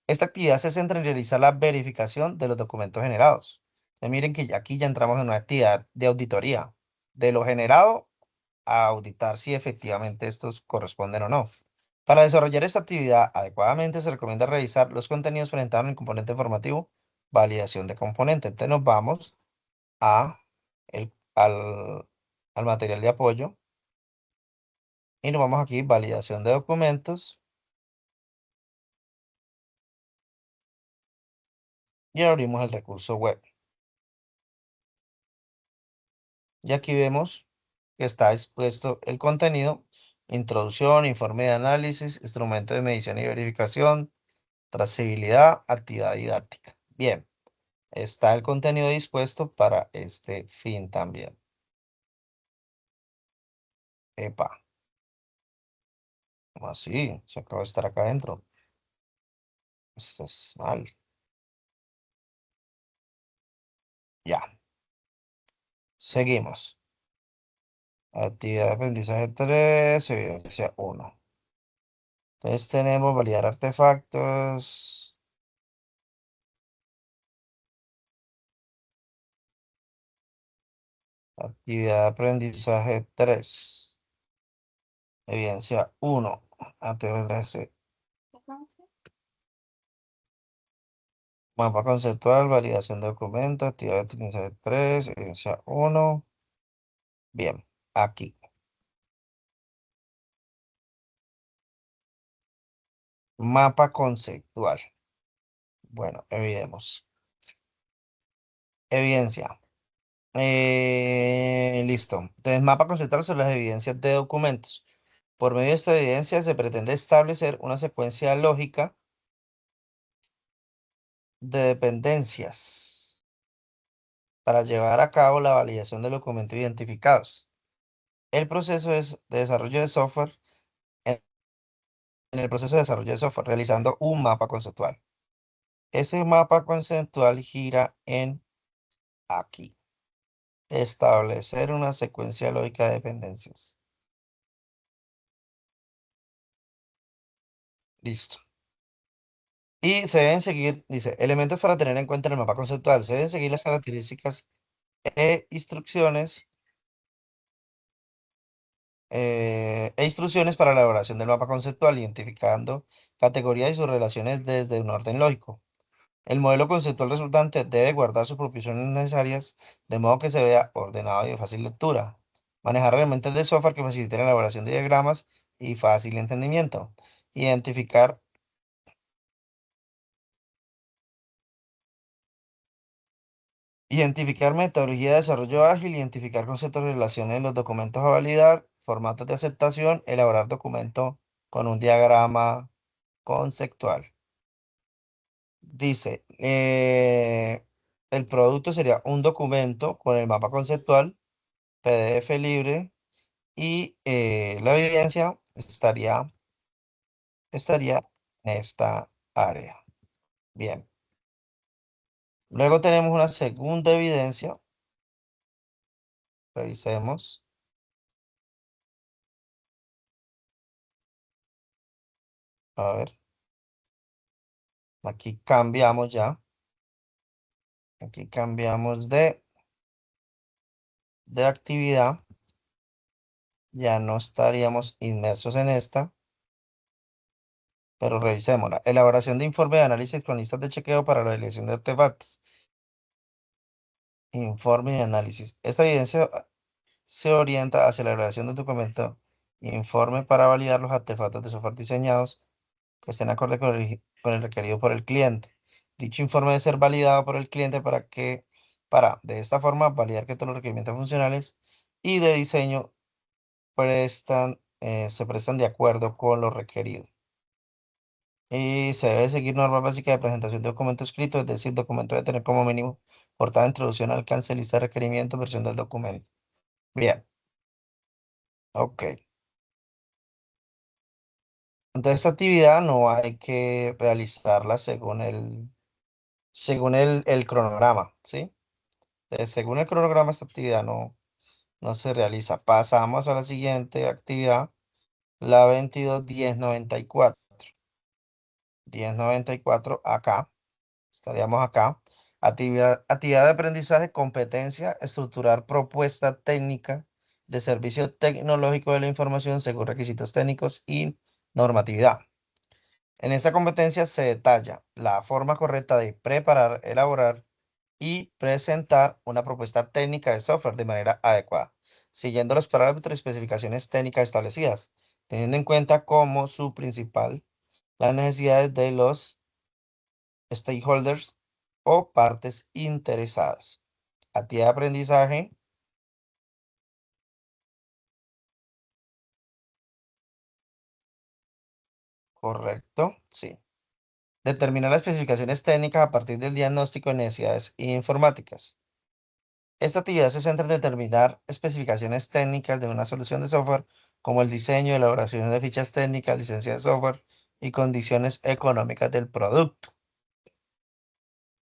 Esta actividad se centra en realizar la verificación de los documentos generados. Miren que aquí ya entramos en una actividad de auditoría. De lo generado a auditar si efectivamente estos corresponden o no. Para desarrollar esta actividad adecuadamente se recomienda revisar los contenidos presentados en el componente informativo, validación de componente. Entonces nos vamos a al material de apoyo y nos vamos aquí, validación de documentos, y abrimos el recurso web. Y aquí vemos que está expuesto el contenido: introducción, informe de análisis, instrumento de medición y verificación, trazabilidad, actividad didáctica. Bien, está el contenido dispuesto para este fin también. Epa, ¿cómo así? Se acaba de estar acá adentro. Esto es mal. Ya, seguimos. Actividad de aprendizaje 3, evidencia 1. Entonces tenemos validar artefactos. Actividad de aprendizaje 3. Evidencia 1. ATLC. Mapa conceptual, validación de documentos, actividad de aprendizaje 3, evidencia 1. Bien, aquí. Mapa conceptual. Bueno, evidemos. Evidencia. Listo. Entonces, mapa conceptual son las evidencias de documentos. Por medio de esta evidencia se pretende establecer una secuencia lógica de dependencias para llevar a cabo la validación de documentos identificados. El proceso es de desarrollo de software, en en el proceso de desarrollo de software, realizando un mapa conceptual. Ese mapa conceptual gira en aquí. Establecer una secuencia lógica de dependencias. Listo. Y se deben seguir, dice, elementos para tener en cuenta en el mapa conceptual. Se deben seguir las características e instrucciones instrucciones para la elaboración del mapa conceptual, identificando categorías y sus relaciones desde un orden lógico. El modelo conceptual resultante debe guardar sus proporciones necesarias de modo que se vea ordenado y de fácil lectura. Manejar herramientas de software que faciliten la elaboración de diagramas y fácil entendimiento. Identificar Identificar metodología de desarrollo ágil, identificar conceptos y relaciones en los documentos a validar, formatos de aceptación, elaborar documento con un diagrama conceptual. Dice, el producto sería un documento con el mapa conceptual, PDF libre, y la evidencia estaría en esta área. Bien. Luego tenemos una segunda evidencia. Revisemos. A ver, aquí cambiamos ya. Aquí cambiamos de actividad. Ya no estaríamos inmersos en esta, pero revisémosla. Elaboración de informe de análisis con listas de chequeo para la elección de artefactos. Informe de análisis. Esta evidencia se orienta hacia la elaboración de un documento. Informe para validar los artefactos de software diseñados que estén acorde con el requerido por el cliente. Dicho informe debe ser validado por el cliente para de esta forma validar que todos los requerimientos funcionales y de diseño se prestan de acuerdo con lo requerido. Y se debe seguir normas básicas de presentación de documento escrito, es decir, el documento debe tener como mínimo portada, introducción, alcance, lista de requerimientos, versión del documento. Bien, ok. Entonces, esta actividad no hay que realizarla según el cronograma, ¿sí? Según el cronograma, esta actividad no se realiza. Pasamos a la siguiente actividad, la 22.10.94. 10.94 acá. Estaríamos acá. Actividad de aprendizaje, competencia, estructurar propuesta técnica de servicio tecnológico de la información según requisitos técnicos y normatividad. En esta competencia se detalla la forma correcta de preparar, elaborar y presentar una propuesta técnica de software de manera adecuada, siguiendo los parámetros y especificaciones técnicas establecidas, teniendo en cuenta como su principal las necesidades de los stakeholders o partes interesadas. Actividad de aprendizaje, correcto, sí. Determinar las especificaciones técnicas a partir del diagnóstico de necesidades informáticas. Esta actividad se centra en determinar especificaciones técnicas de una solución de software, como el diseño, elaboración de fichas técnicas, licencia de software y condiciones económicas del producto.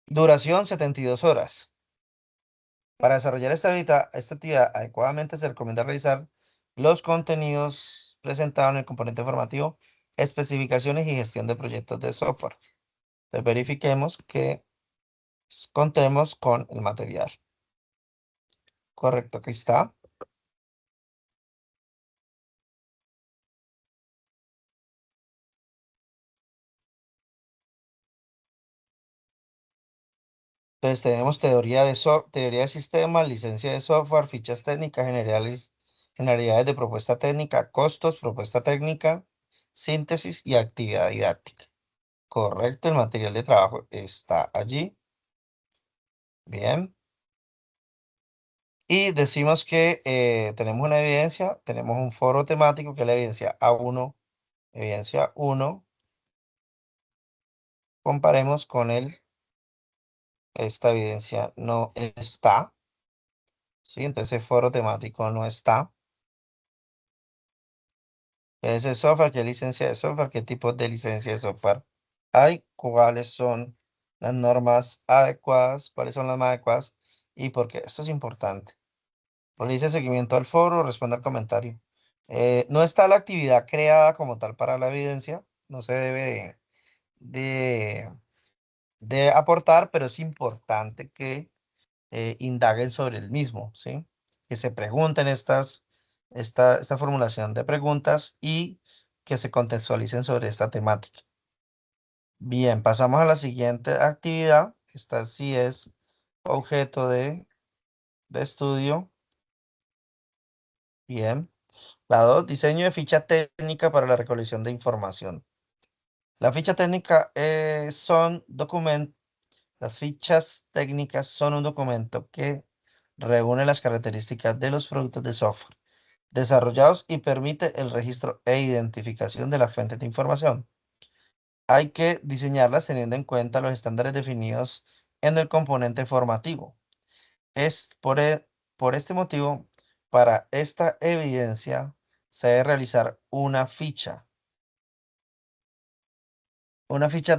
Duración 72 horas. Para desarrollar esta actividad adecuadamente se recomienda realizar los contenidos presentados en el componente formativo, especificaciones y gestión de proyectos de software. Entonces verifiquemos que contemos con el material. Correcto, aquí está. Entonces tenemos teoría de sistemas, licencia de software, fichas técnicas, generalidades de propuesta técnica, costos, propuesta técnica, síntesis y actividad didáctica. Correcto, el material de trabajo está allí. Bien. Y decimos que tenemos una evidencia, tenemos un foro temático que es la evidencia A1, evidencia 1. Comparemos con esta evidencia no está, ¿sí? Entonces el foro temático no está. ¿Qué es el software? ¿Qué licencia de software? ¿Qué tipo de licencia de software hay? ¿Cuáles son las normas adecuadas? ¿Cuáles son las más adecuadas? ¿Y por qué? Esto es importante. Realice seguimiento al foro, responde al comentario. No está la actividad creada como tal para la evidencia, no se debe de, de aportar, pero es importante que indaguen sobre el mismo, ¿sí? Que se pregunten esta formulación de preguntas y que se contextualicen sobre esta temática. Bien, pasamos a la siguiente actividad. Esta sí es objeto de estudio. Bien. La 2, diseño de ficha técnica para la recolección de información. La ficha técnica las fichas técnicas son un documento que reúne las características de los productos de software desarrollados y permite el registro e identificación de la fuente de información. hay que diseñarlas teniendo en cuenta los estándares definidos en el componente formativo. Es por este motivo, para esta evidencia, se debe realizar una ficha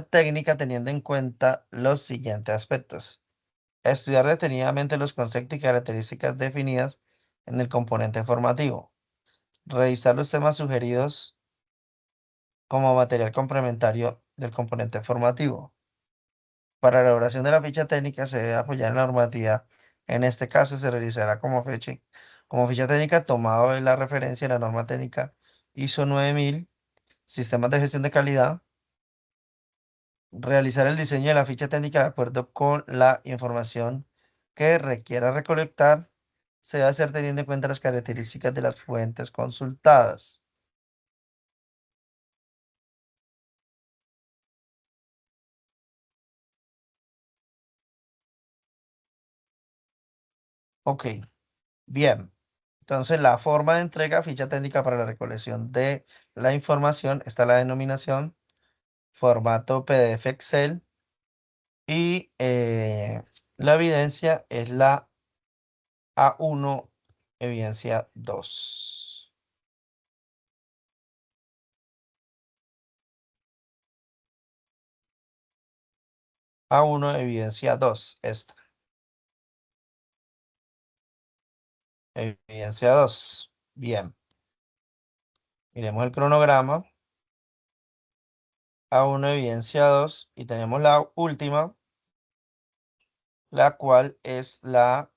técnica teniendo en cuenta los siguientes aspectos. Estudiar detenidamente los conceptos y características definidas en el componente formativo. Revisar los temas sugeridos como material complementario del componente formativo. Para la elaboración de la ficha técnica se debe apoyar en la normativa. En este caso se realizará como ficha técnica tomado de la referencia de la norma técnica ISO 9000, sistemas de gestión de calidad. Realizar el diseño de la ficha técnica de acuerdo con la información que requiera recolectar se debe hacer teniendo en cuenta las características de las fuentes consultadas. Ok, bien. Entonces, la forma de entrega, ficha técnica para la recolección de la información, está la denominación, formato PDF Excel y la evidencia es la A1, evidencia 2. A1, evidencia 2, esta. Evidencia 2. Bien, miremos el cronograma. A1, evidencia 2 y tenemos la última, la cual es la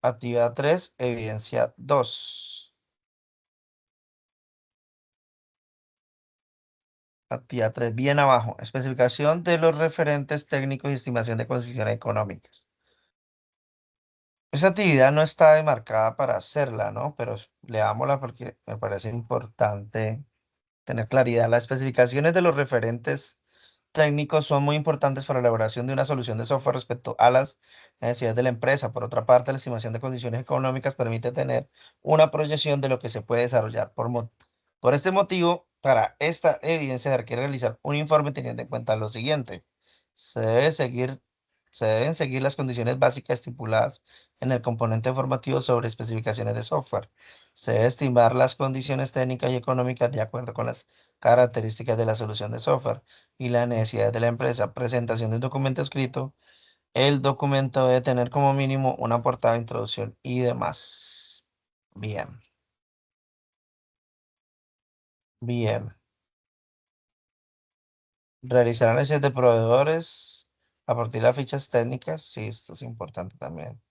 actividad 3, evidencia 2. Actividad 3, bien abajo. Especificación de los referentes técnicos y estimación de condiciones económicas. Esa actividad no está demarcada para hacerla, ¿no? Pero leámosla porque me parece importante tener claridad. Las especificaciones de los referentes técnicos son muy importantes para la elaboración de una solución de software respecto a las necesidades de la empresa. Por otra parte, la estimación de condiciones económicas permite tener una proyección de lo que se puede desarrollar. Por este motivo, para esta evidencia se requiere realizar un informe teniendo en cuenta lo siguiente. Se debe seguir, se deben seguir las condiciones básicas estipuladas en el componente formativo sobre especificaciones de software. Se debe estimar las condiciones técnicas y económicas de acuerdo con las características de la solución de software y las necesidades de la empresa. Presentación de un documento escrito. El documento debe tener como mínimo una portada, introducción y demás. Bien, bien. Realizar análisis de proveedores a partir de las fichas técnicas. Sí, esto es importante también.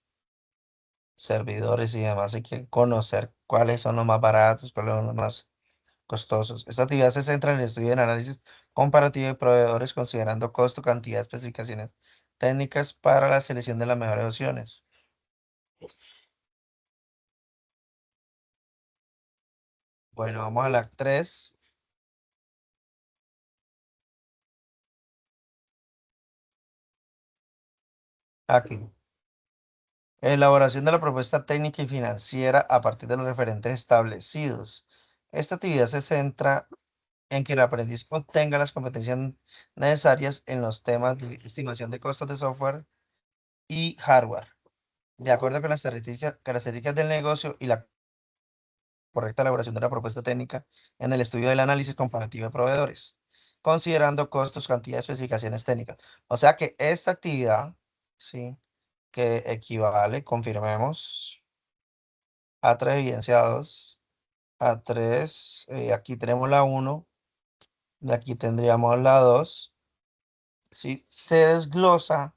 Servidores y demás. Hay que conocer cuáles son los más baratos, cuáles son los más costosos. Esta actividad se centra en el estudio y el análisis comparativo de proveedores considerando costo, cantidad, especificaciones técnicas para la selección de las mejores opciones. Bueno, vamos a la 3. Aquí. Elaboración de la propuesta técnica y financiera a partir de los referentes establecidos. Esta actividad se centra en que el aprendiz obtenga las competencias necesarias en los temas de estimación de costos de software y hardware, de acuerdo con las características del negocio y la correcta elaboración de la propuesta técnica en el estudio del análisis comparativo de proveedores, considerando costos, cantidad, especificaciones técnicas. O sea que esta actividad, sí, que equivale, confirmemos, a 3 evidenciados, a 3, aquí tenemos la 1, de aquí tendríamos la 2, sí, se desglosa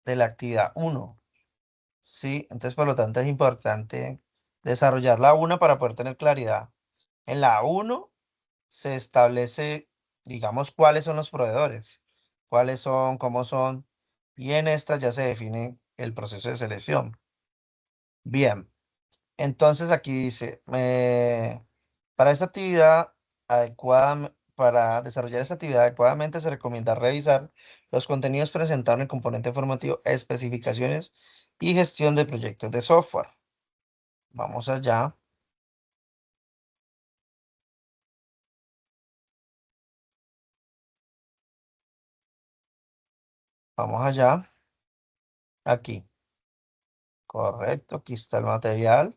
de la actividad 1, sí, entonces por lo tanto es importante desarrollar la 1 para poder tener claridad. En la 1 se establece, digamos, cuáles son los proveedores, cuáles son, cómo son, y en esta ya se define el proceso de selección. Bien, entonces aquí dice, para esta actividad adecuada, para desarrollar esta actividad adecuadamente se recomienda revisar los contenidos presentados en el componente formativo, especificaciones y gestión de proyectos de software. Vamos allá. Vamos allá. Aquí. Correcto. Aquí está el material.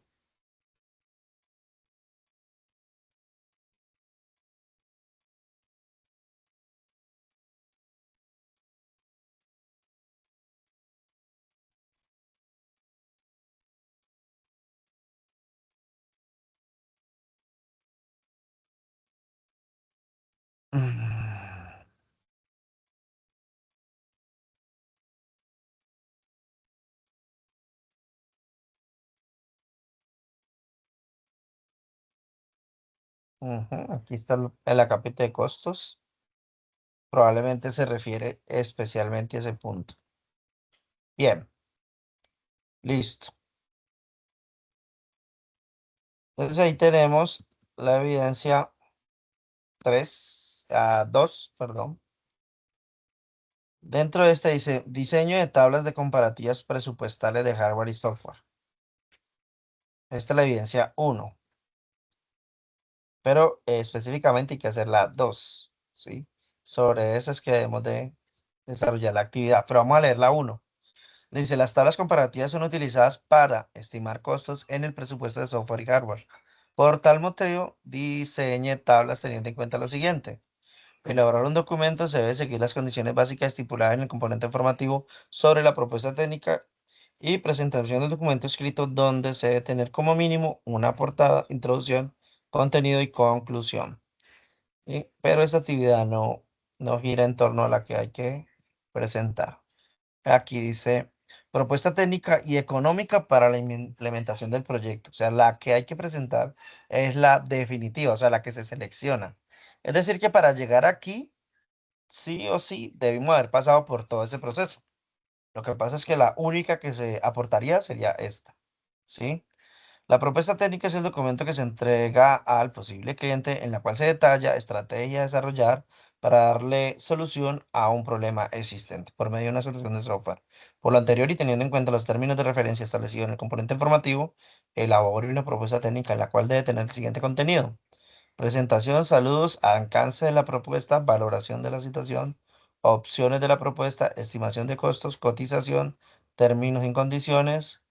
Ujú, aquí está el acápite de costos. Probablemente se refiere especialmente a ese punto. Bien, listo. Entonces ahí tenemos la evidencia 2, perdón. Dentro de este dice diseño de tablas de comparativas presupuestales de hardware y software. Esta es la evidencia 1, pero específicamente hay que hacer la 2, ¿sí? Sobre eso es que debemos de desarrollar la actividad, pero vamos a leer la 1. Dice, las tablas comparativas son utilizadas para estimar costos en el presupuesto de software y hardware. Por tal motivo, diseñe tablas teniendo en cuenta lo siguiente. Elaborar un documento se debe seguir las condiciones básicas estipuladas en el componente informativo sobre la propuesta técnica y presentación del documento escrito donde se debe tener como mínimo una portada, introducción, contenido y conclusión. Pero esta actividad no gira en torno a la que hay que presentar. Aquí dice propuesta técnica y económica para la implementación del proyecto. O sea, la que hay que presentar es la definitiva, o sea, la que se selecciona. Es decir, que para llegar aquí, sí o sí, debimos haber pasado por todo ese proceso. Lo que pasa es que la única que se aportaría sería esta, ¿sí? La propuesta técnica es el documento que se entrega al posible cliente en la cual se detalla estrategia a desarrollar para darle solución a un problema existente por medio de una solución de software. Por lo anterior y teniendo en cuenta los términos de referencia establecidos en el componente informativo, elabore una propuesta técnica en la cual debe tener el siguiente contenido. Presentación, saludos, alcance de la propuesta, valoración de la situación, opciones de la propuesta, estimación de costos, cotización, términos y condiciones.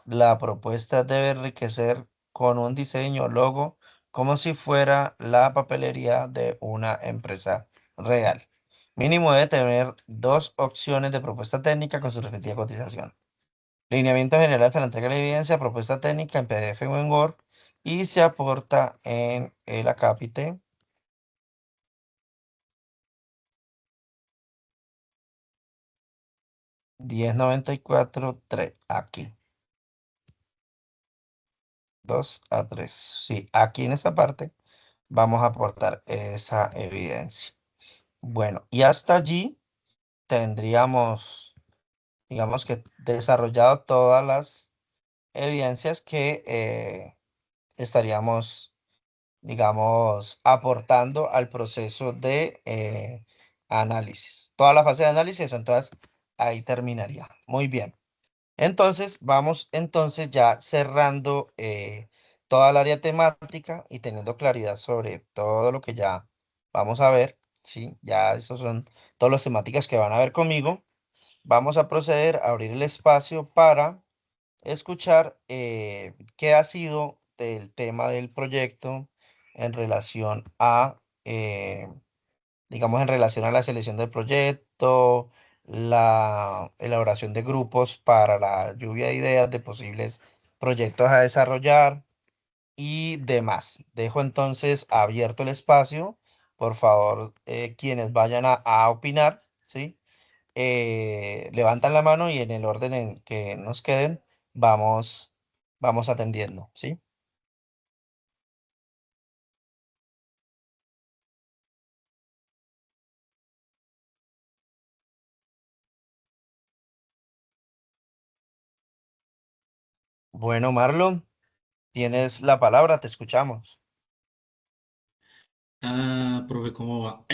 La propuesta debe enriquecer con un diseño logo como si fuera la papelería de una empresa real. Mínimo debe tener dos opciones de propuesta técnica con su respectiva cotización. Lineamiento general para la entrega de la evidencia, propuesta técnica en PDF o en Word y se aporta en el acápite 1094-3. Aquí, 2 a 3. Sí, aquí en esta parte vamos a aportar esa evidencia. Bueno, y hasta allí tendríamos, digamos que desarrollado todas las evidencias que estaríamos, digamos, aportando al proceso de análisis. Toda la fase de análisis, entonces ahí terminaría. Muy bien. Entonces, vamos entonces ya cerrando toda el área temática y teniendo claridad sobre todo lo que ya vamos a ver, ¿sí? Ya esos son todas las temáticas que van a ver conmigo. Vamos a proceder a abrir el espacio para escuchar qué ha sido del tema del proyecto en relación a digamos, en relación a la selección del proyecto, la elaboración de grupos para la lluvia de ideas de posibles proyectos a desarrollar y demás. Dejo entonces abierto el espacio. Por favor, quienes vayan a opinar, ¿sí? Levantan la mano y en el orden en que nos queden, vamos, vamos atendiendo, ¿sí? Bueno, Marlon, tienes la palabra, te escuchamos. Ah, profe, ¿cómo va?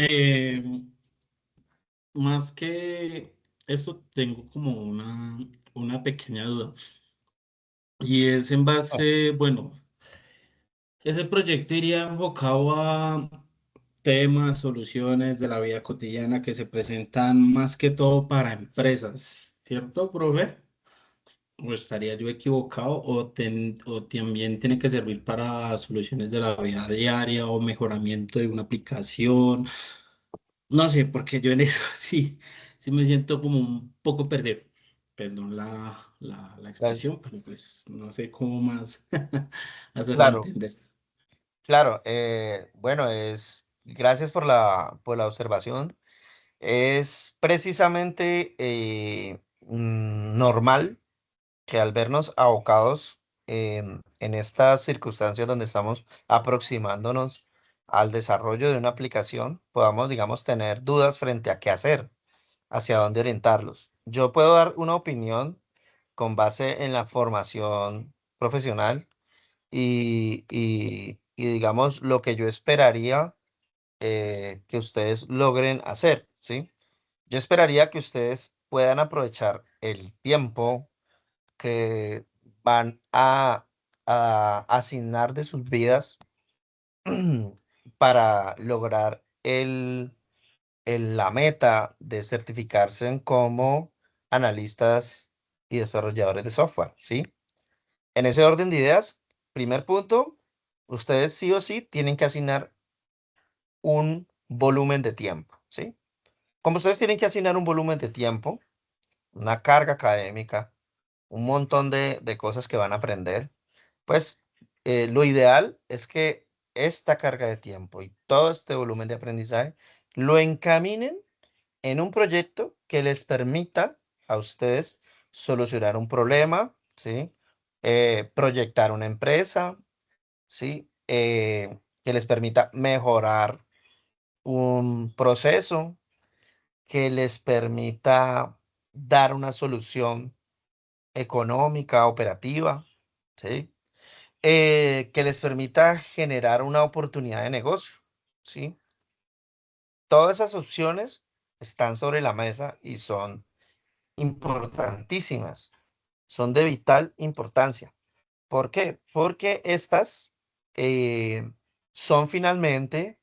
Más que eso, tengo como una pequeña duda. Y es en base, bueno, ese proyecto iría enfocado a temas, soluciones de la vida cotidiana que se presentan más que todo para empresas, ¿cierto, profe? ¿O estaría yo equivocado? ¿O también tiene que servir para soluciones de la vida diaria o mejoramiento de una aplicación? No sé, porque yo en eso sí me siento como un poco perdido. Perdón la Las- expresión, pero pues no sé cómo más hacerlo Claro, entender. claro. Bueno, gracias por la observación. Es precisamente normal que al vernos abocados en estas circunstancias donde estamos aproximándonos al desarrollo de una aplicación, podamos, digamos, tener dudas frente a qué hacer, hacia dónde orientarlos. Yo puedo dar una opinión con base en la formación profesional y digamos, lo que yo esperaría que ustedes logren hacer, ¿sí? Yo esperaría que ustedes puedan aprovechar el tiempo que van a asignar de sus vidas para lograr la meta de certificarse como analistas y desarrolladores de software, ¿sí? En ese orden de ideas, primer punto, ustedes sí o sí tienen que asignar un volumen de tiempo, ¿sí? Como ustedes tienen que asignar un volumen de tiempo, una carga académica, un montón de cosas que van a aprender, pues lo ideal es que esta carga de tiempo y todo este volumen de aprendizaje lo encaminen en un proyecto que les permita a ustedes solucionar un problema, ¿sí? Proyectar una empresa, ¿sí? Que les permita mejorar un proceso, que les permita dar una solución económica, operativa, ¿sí? Que les permita generar una oportunidad de negocio, ¿sí? Todas esas opciones están sobre la mesa y son importantísimas, son de vital importancia. ¿Por qué? Porque estas eh, son finalmente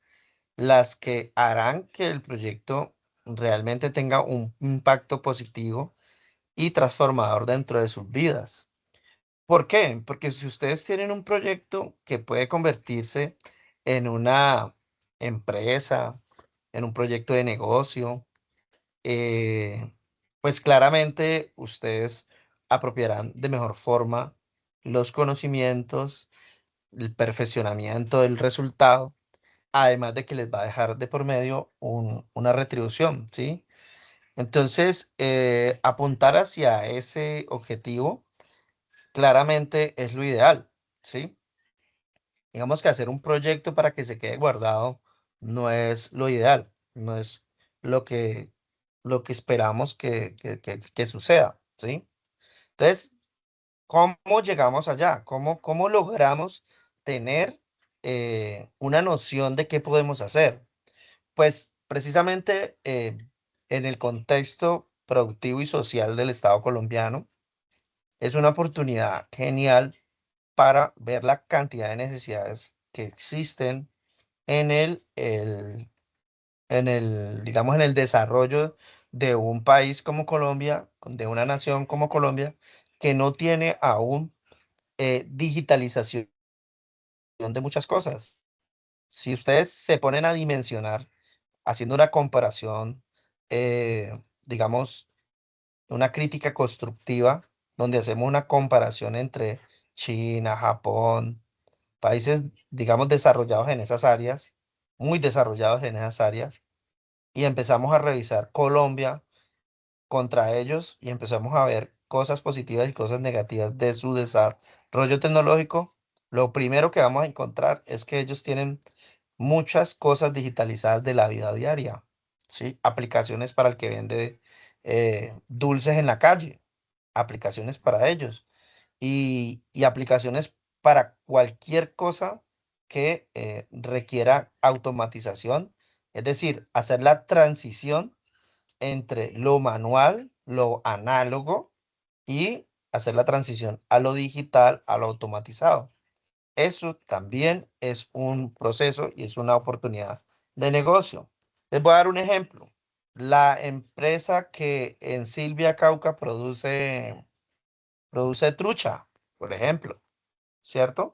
las que harán que el proyecto realmente tenga un impacto positivo y transformador dentro de sus vidas. ¿Por qué? Porque si ustedes tienen un proyecto que puede convertirse en una empresa, en un proyecto de negocio, eh, pues claramente ustedes apropiarán de mejor forma los conocimientos, el perfeccionamiento del resultado, además de que les va a dejar de por medio una retribución, ¿sí? Entonces, apuntar hacia ese objetivo claramente es lo ideal, ¿sí? Digamos que hacer un proyecto para que se quede guardado no es lo ideal, no es lo que, lo que esperamos que suceda, ¿sí? Entonces, ¿cómo llegamos allá? ¿Cómo logramos tener una noción de qué podemos hacer? Pues precisamente en el contexto productivo y social del Estado colombiano, es una oportunidad genial para ver la cantidad de necesidades que existen en digamos, en el desarrollo de un país como Colombia, de una nación como Colombia, que no tiene aún digitalización de muchas cosas. Si ustedes se ponen a dimensionar, haciendo una comparación, digamos, una crítica constructiva, donde hacemos una comparación entre China, Japón, países, digamos, desarrollados en esas áreas, muy desarrollados en esas áreas, y empezamos a revisar Colombia contra ellos y empezamos a ver cosas positivas y cosas negativas de su desarrollo tecnológico, lo primero que vamos a encontrar es que ellos tienen muchas cosas digitalizadas de la vida diaria, ¿sí? Aplicaciones para el que vende dulces en la calle, aplicaciones para ellos y aplicaciones para cualquier cosa que requiera automatización, es decir, hacer la transición entre lo manual, lo análogo y hacer la transición a lo digital, a lo automatizado. Eso también es un proceso y es una oportunidad de negocio. Les voy a dar un ejemplo. La empresa que en Silvia Cauca produce trucha, por ejemplo, ¿cierto?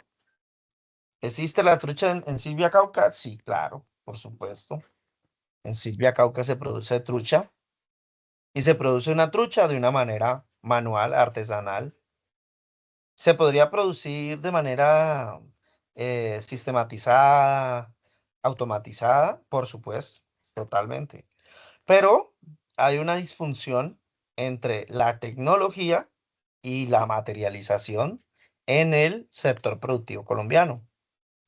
¿Existe la trucha en Silvia Cauca? Sí, claro, por supuesto. En Silvia Cauca se produce trucha y se produce una trucha de una manera manual, artesanal. Se podría producir de manera sistematizada, automatizada, por supuesto, totalmente. Pero hay una disfunción entre la tecnología y la materialización en el sector productivo colombiano.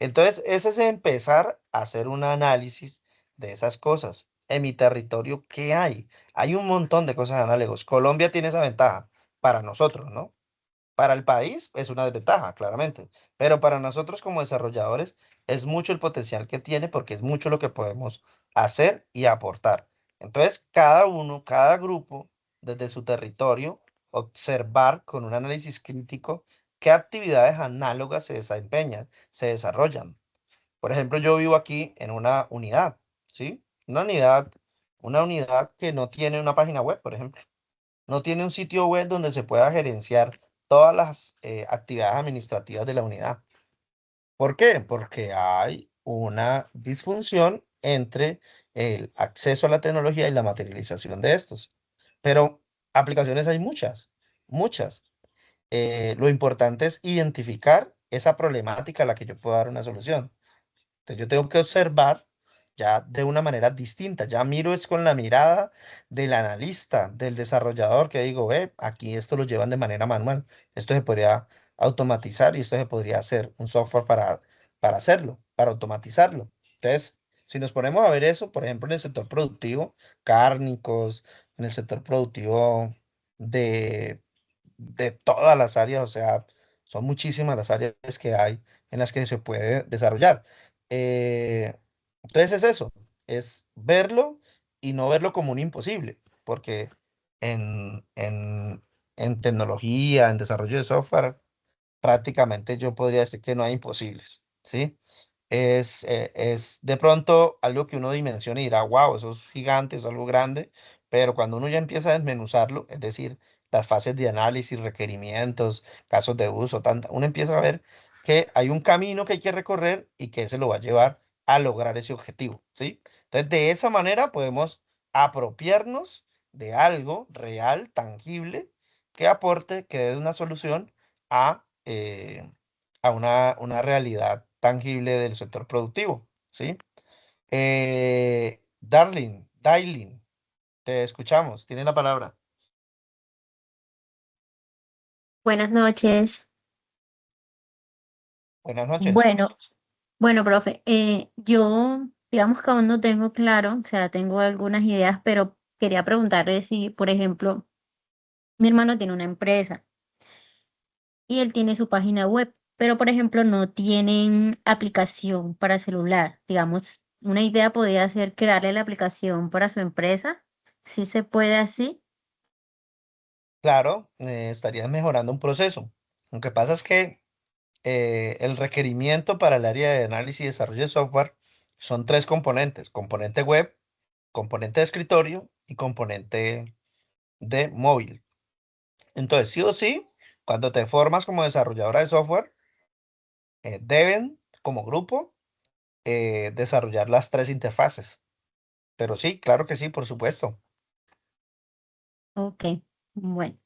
Entonces, ese es empezar a hacer un análisis de esas cosas. En mi territorio, ¿qué hay? Hay un montón de cosas análogas. Colombia tiene esa ventaja para nosotros, ¿no? Para el país es una desventaja, claramente, pero para nosotros como desarrolladores es mucho el potencial que tiene porque es mucho lo que podemos hacer y aportar. Entonces, cada uno, cada grupo, desde su territorio, observar con un análisis crítico qué actividades análogas se desempeñan, se desarrollan. Por ejemplo, yo vivo aquí en una unidad, ¿sí? Una unidad que no tiene una página web, por ejemplo. No tiene un sitio web donde se pueda gerenciar todas las actividades administrativas de la unidad. ¿Por qué? Porque hay una disfunción entre el acceso a la tecnología y la materialización de estos. Pero aplicaciones hay muchas, muchas. Lo importante es identificar esa problemática a la que yo puedo dar una solución. Entonces yo tengo que observar ya de una manera distinta, ya miro es con la mirada del analista, del desarrollador, que digo, aquí esto lo llevan de manera manual, esto se podría automatizar y esto se podría hacer un software para hacerlo, para automatizarlo. Entonces, si nos ponemos a ver eso, por ejemplo, en el sector productivo, cárnicos, en el sector productivo de, de todas las áreas, o sea, son muchísimas las áreas que hay en las que se puede desarrollar. Eh, entonces es eso, es verlo y no verlo como un imposible, porque en, en, en tecnología, en desarrollo de software, prácticamente yo podría decir que no hay imposibles, ¿sí? Es de pronto algo que uno dimensiona y dirá, wow, eso es gigante, eso es algo grande, pero cuando uno ya empieza a desmenuzarlo, es decir, las fases de análisis, requerimientos, casos de uso, tanta, uno empieza a ver que hay un camino que hay que recorrer y que ese lo va a llevar a lograr ese objetivo, ¿sí? Entonces, de esa manera podemos apropiarnos de algo real, tangible, que aporte, que dé una solución a una realidad tangible del sector productivo, ¿sí? Darling, te escuchamos, tiene la palabra. Buenas noches. Buenas noches. Bueno, bueno, profe, yo digamos que aún no tengo claro, o sea, tengo algunas ideas, pero quería preguntarle si, por ejemplo, mi hermano tiene una empresa y él tiene su página web, pero por ejemplo no tienen aplicación para celular. Digamos, una idea podría ser crearle la aplicación para su empresa, si se puede así. Claro, estarías mejorando un proceso. Lo que pasa es que el requerimiento para el área de análisis y desarrollo de software son tres componentes: componente web, componente de escritorio y componente de móvil. Entonces, sí o sí, cuando te formas como desarrolladora de software, deben, como grupo, desarrollar las tres interfaces. Pero sí, claro que sí, por supuesto. Ok, bueno.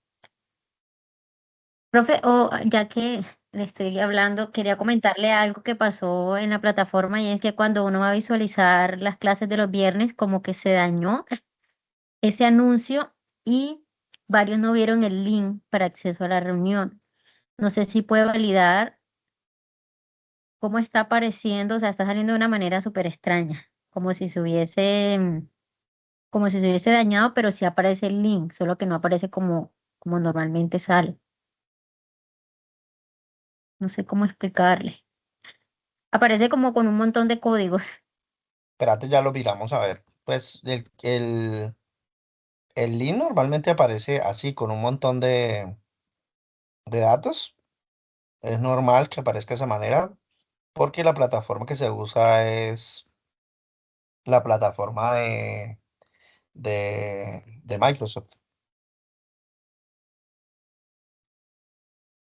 Profe, o ya que le estoy hablando, quería comentarle algo que pasó en la plataforma y es que cuando uno va a visualizar las clases de los viernes, como que se dañó ese anuncio y varios no vieron el link para acceso a la reunión. No sé si puede validar cómo está apareciendo, o sea, está saliendo de una manera súper extraña, como si se hubiese dañado, pero sí aparece el link, solo que no aparece como normalmente sale. No sé cómo explicarle. Aparece como con un montón de códigos. Espérate, ya lo miramos a ver. Pues el link normalmente aparece así, con un montón de datos. Es normal que aparezca de esa manera porque la plataforma que se usa la plataforma de Microsoft.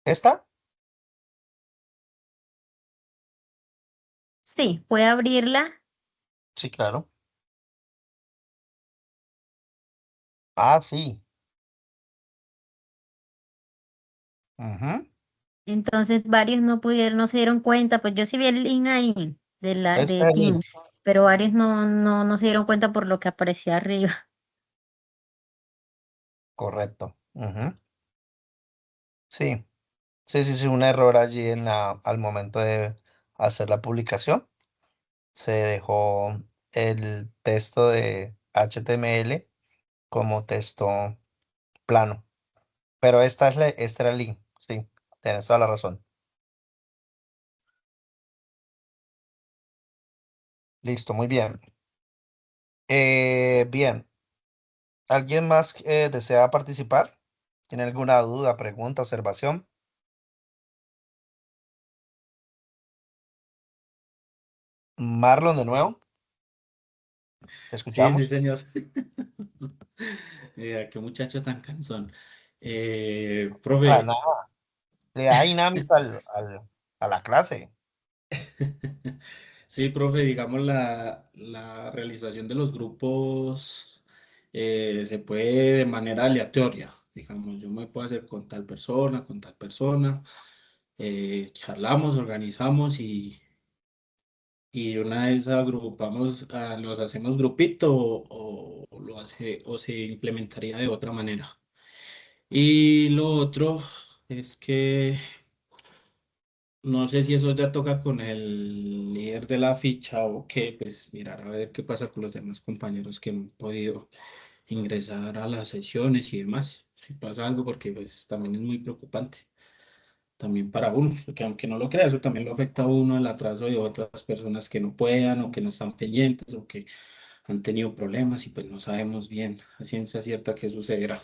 ¿Esta? Sí, puede abrirla. Sí, claro. Ah, sí. Ujú. Entonces varios no pudieron, no se dieron cuenta, pues yo sí vi el link ahí Este de es el link, Teams, pero varios no se dieron cuenta por lo que aparecía arriba. correcto. Ujú. Sí, sí, un error allí al momento de hacer la publicación. Se dejó el texto de HTML como texto plano. Pero este era el link. Sí, tienes toda la razón. Listo, muy bien. Bien, ¿alguien más desea participar? ¿Tiene alguna duda, pregunta, observación? Marlon, de nuevo, ¿te Sí, sí, escuchamos? señor. Qué muchacho tan cansón. Para Profe, nada. Le da dinámica a la clase. sí, profe, digamos la realización de los grupos se puede de manera aleatoria. Digamos, yo me puedo hacer con tal persona, charlamos, organizamos y una vez agrupamos, los hacemos grupito o se implementaría de otra manera. Y lo otro es que no sé si eso ya toca con el líder de la ficha o qué, pues mirar a ver qué pasa con los demás compañeros que no han podido ingresar a las sesiones y demás. Si pasa algo, porque pues también es muy preocupante, también para uno, porque aunque no lo crea, eso también lo afecta a uno el atraso de otras personas que no puedan o que no están pendientes o que han tenido problemas y pues no sabemos bien a ciencia cierta qué sucederá.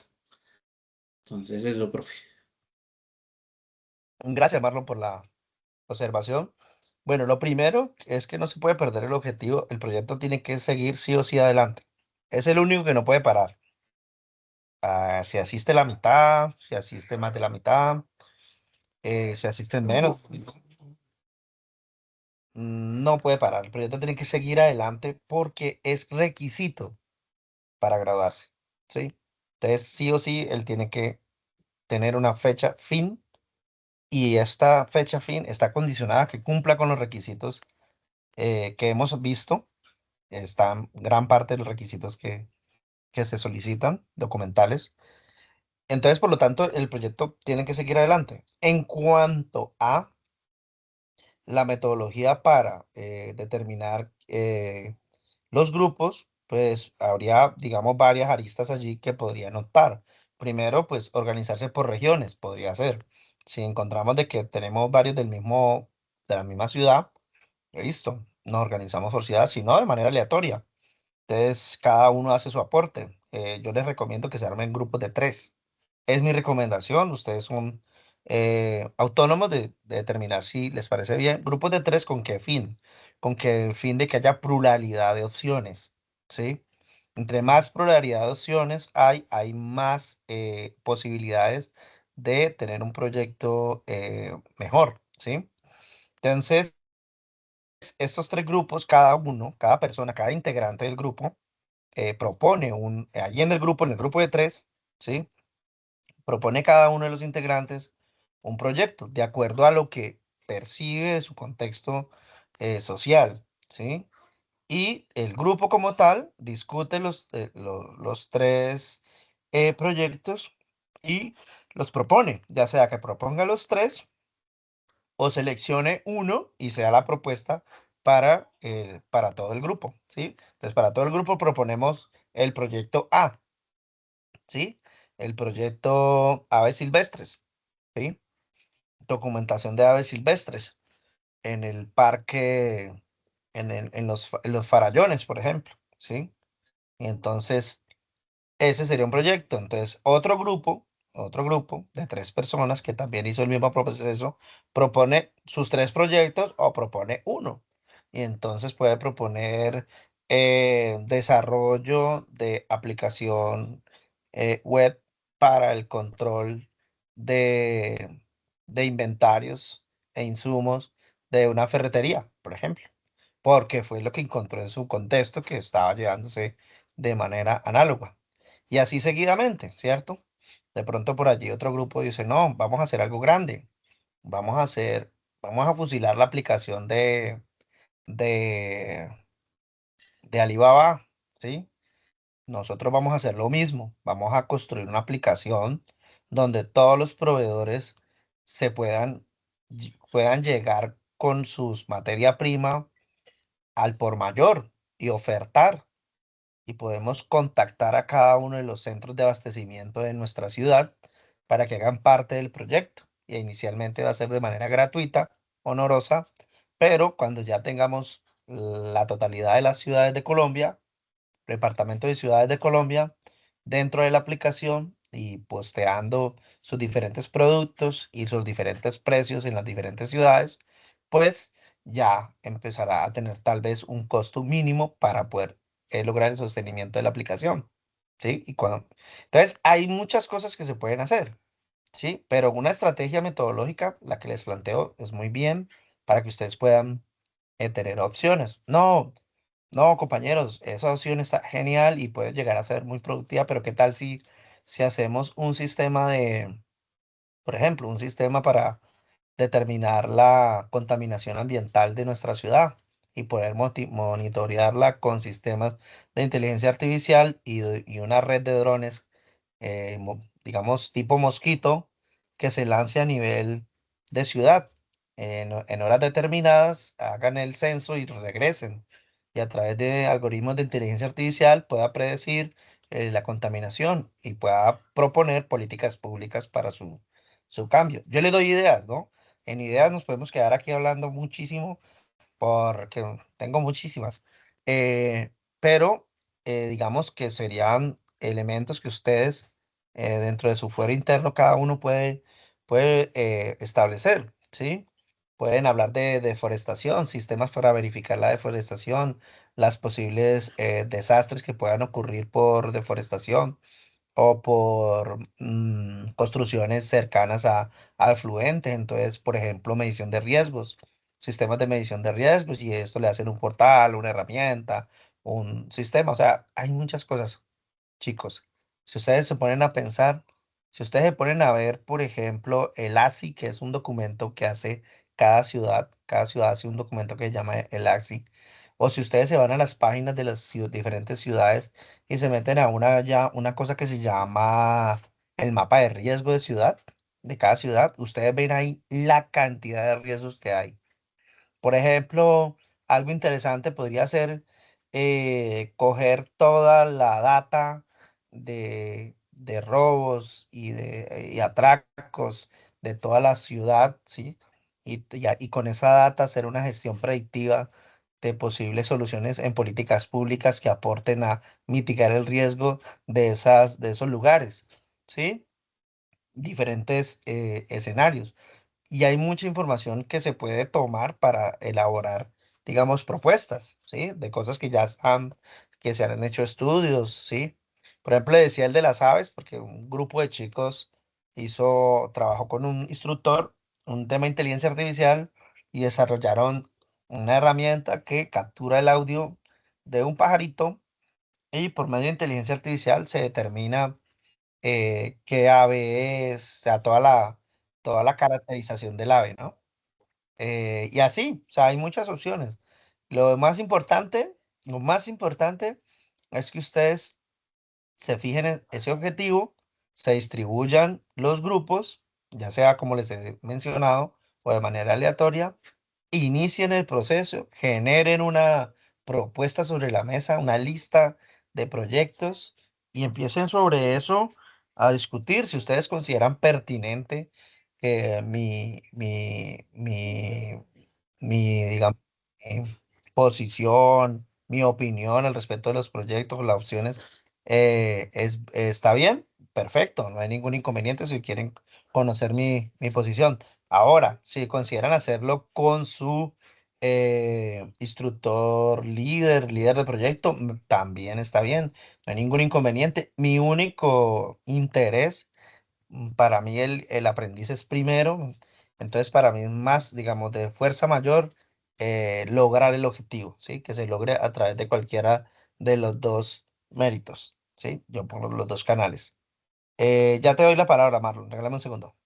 Entonces eso, profe. Gracias, Marlon, por la observación. Bueno, lo primero es que no se puede perder el objetivo. El proyecto tiene que seguir sí o sí adelante. Es el único que no puede parar. Si asiste la mitad, si asiste más de la mitad, si asisten menos, no puede parar. El proyecto tiene que seguir adelante porque es requisito para graduarse, ¿sí? Entonces, sí o sí, él tiene que tener una fecha fin y esta fecha fin está condicionada a que cumpla con los requisitos que hemos visto. Están gran parte de los requisitos que se solicitan, documentales. Entonces, por lo tanto, el proyecto tiene que seguir adelante. En cuanto a la metodología para determinar los grupos, pues habría, digamos, varias aristas allí que podría notar. Primero, pues organizarse por regiones, podría ser. Si encontramos de que tenemos varios de la misma ciudad, listo, nos organizamos por ciudad, si no, de manera aleatoria. Entonces, cada uno hace su aporte. Yo les recomiendo que se armen grupos de tres. Es mi recomendación. Ustedes son autónomos de determinar si les parece bien. Grupos de tres, ¿con qué fin? Con que el fin de que haya pluralidad de opciones, ¿sí? Entre más pluralidad de opciones hay más posibilidades de tener un proyecto mejor, ¿sí? Entonces, estos tres grupos, cada uno, cada persona, cada integrante del grupo, propone allí en el grupo de tres, ¿sí? Propone cada uno de los integrantes un proyecto de acuerdo a lo que percibe de su contexto social, ¿sí? Y el grupo como tal discute los tres proyectos y los propone, ya sea que proponga los tres o seleccione uno y sea la propuesta para todo el grupo, ¿sí? Entonces, para todo el grupo proponemos el proyecto A, ¿sí? El proyecto Aves Silvestres, ¿sí? Documentación de aves silvestres en el parque, en los farallones, por ejemplo, ¿sí? Y entonces, ese sería un proyecto. Entonces, otro grupo de tres personas que también hizo el mismo proceso, propone sus tres proyectos o propone uno. Y entonces puede proponer desarrollo de aplicación web para el control de, de inventarios e insumos de una ferretería, por ejemplo, porque fue lo que encontró en su contexto que estaba llevándose de manera análoga. Y así seguidamente, ¿cierto? De pronto por allí otro grupo dice, no, vamos a hacer algo grande, vamos a fusilar la aplicación de, de Alibaba, ¿sí? Nosotros vamos a hacer lo mismo, vamos a construir una aplicación donde todos los proveedores se puedan llegar con sus materia prima al por mayor y ofertar. Y podemos contactar a cada uno de los centros de abastecimiento de nuestra ciudad para que hagan parte del proyecto. Y inicialmente va a ser de manera gratuita, honorosa, pero cuando ya tengamos la totalidad de las ciudades de Colombia, departamento de ciudades de Colombia, dentro de la aplicación y posteando sus diferentes productos y sus diferentes precios en las diferentes ciudades, pues ya empezará a tener tal vez un costo mínimo para poder lograr el sostenimiento de la aplicación. ¿Sí? Entonces, hay muchas cosas que se pueden hacer, ¿sí? Pero una estrategia metodológica, la que les planteo, es muy bien para que ustedes puedan tener opciones. No, no, compañeros, esa opción está genial y puede llegar a ser muy productiva, pero ¿qué tal si hacemos un sistema por ejemplo, un sistema para determinar la contaminación ambiental de nuestra ciudad y poder monitorearla con sistemas de inteligencia artificial y una red de drones, digamos, tipo mosquito, que se lance a nivel de ciudad? En horas determinadas, hagan el censo y regresen. Y a través de algoritmos de inteligencia artificial pueda predecir la contaminación y pueda proponer políticas públicas para su cambio. Yo le doy ideas, ¿no? En ideas nos podemos quedar aquí hablando muchísimo porque tengo muchísimas. Eh, pero digamos que serían elementos que ustedes dentro de su fuero interno cada uno puede establecer, ¿sí? Pueden hablar de deforestación, sistemas para verificar la deforestación, las posibles desastres que puedan ocurrir por deforestación o por construcciones cercanas a afluentes. Entonces, por ejemplo, medición de riesgos, sistemas de medición de riesgos, y esto le hacen un portal, una herramienta, un sistema. O sea, hay muchas cosas, chicos. Si ustedes se ponen a pensar, si ustedes se ponen a ver, por ejemplo, el ASI, que es un documento que hace cada ciudad hace un documento que se llama el ASI, o si ustedes se van a las páginas de las diferentes ciudades y se meten a una cosa que se llama el mapa de riesgo de cada ciudad, ustedes ven ahí la cantidad de riesgos que hay. Por ejemplo, algo interesante podría ser coger toda la data de robos y atracos de toda la ciudad, ¿sí? Y con esa data hacer una gestión predictiva de posibles soluciones en políticas públicas que aporten a mitigar el riesgo de esos lugares, ¿sí? Diferentes escenarios. Y hay mucha información que se puede tomar para elaborar, digamos, propuestas, ¿sí? De cosas que ya que se han hecho estudios, ¿sí? Por ejemplo, le decía el de las aves, porque un grupo de chicos trabajó con un instructor, un tema de inteligencia artificial, y desarrollaron una herramienta que captura el audio de un pajarito y por medio de inteligencia artificial se determina qué ave es, o sea, toda la caracterización del ave, ¿no? Y así, o sea, hay muchas opciones. Lo más importante, lo más importante es que ustedes se fijen en ese objetivo, se distribuyan los grupos, ya sea como les he mencionado, o de manera aleatoria, inicien el proceso, generen una propuesta sobre la mesa, una lista de proyectos y empiecen sobre eso a discutir si ustedes consideran pertinente que digamos, eh, posición, mi opinión al respecto de los proyectos o las opciones está bien, perfecto, no hay ningún inconveniente si quieren conocer mi posición. Ahora, si consideran hacerlo con su instructor líder de proyecto, también está bien, no hay ningún inconveniente. Mi único interés, para mí el aprendiz es primero, entonces para mí es más, digamos, de fuerza mayor lograr el objetivo, ¿sí? Que se logre a través de cualquiera de los dos méritos, ¿sí? Yo pongo los dos canales. Ya te doy la palabra, Marlon, regálame un segundo.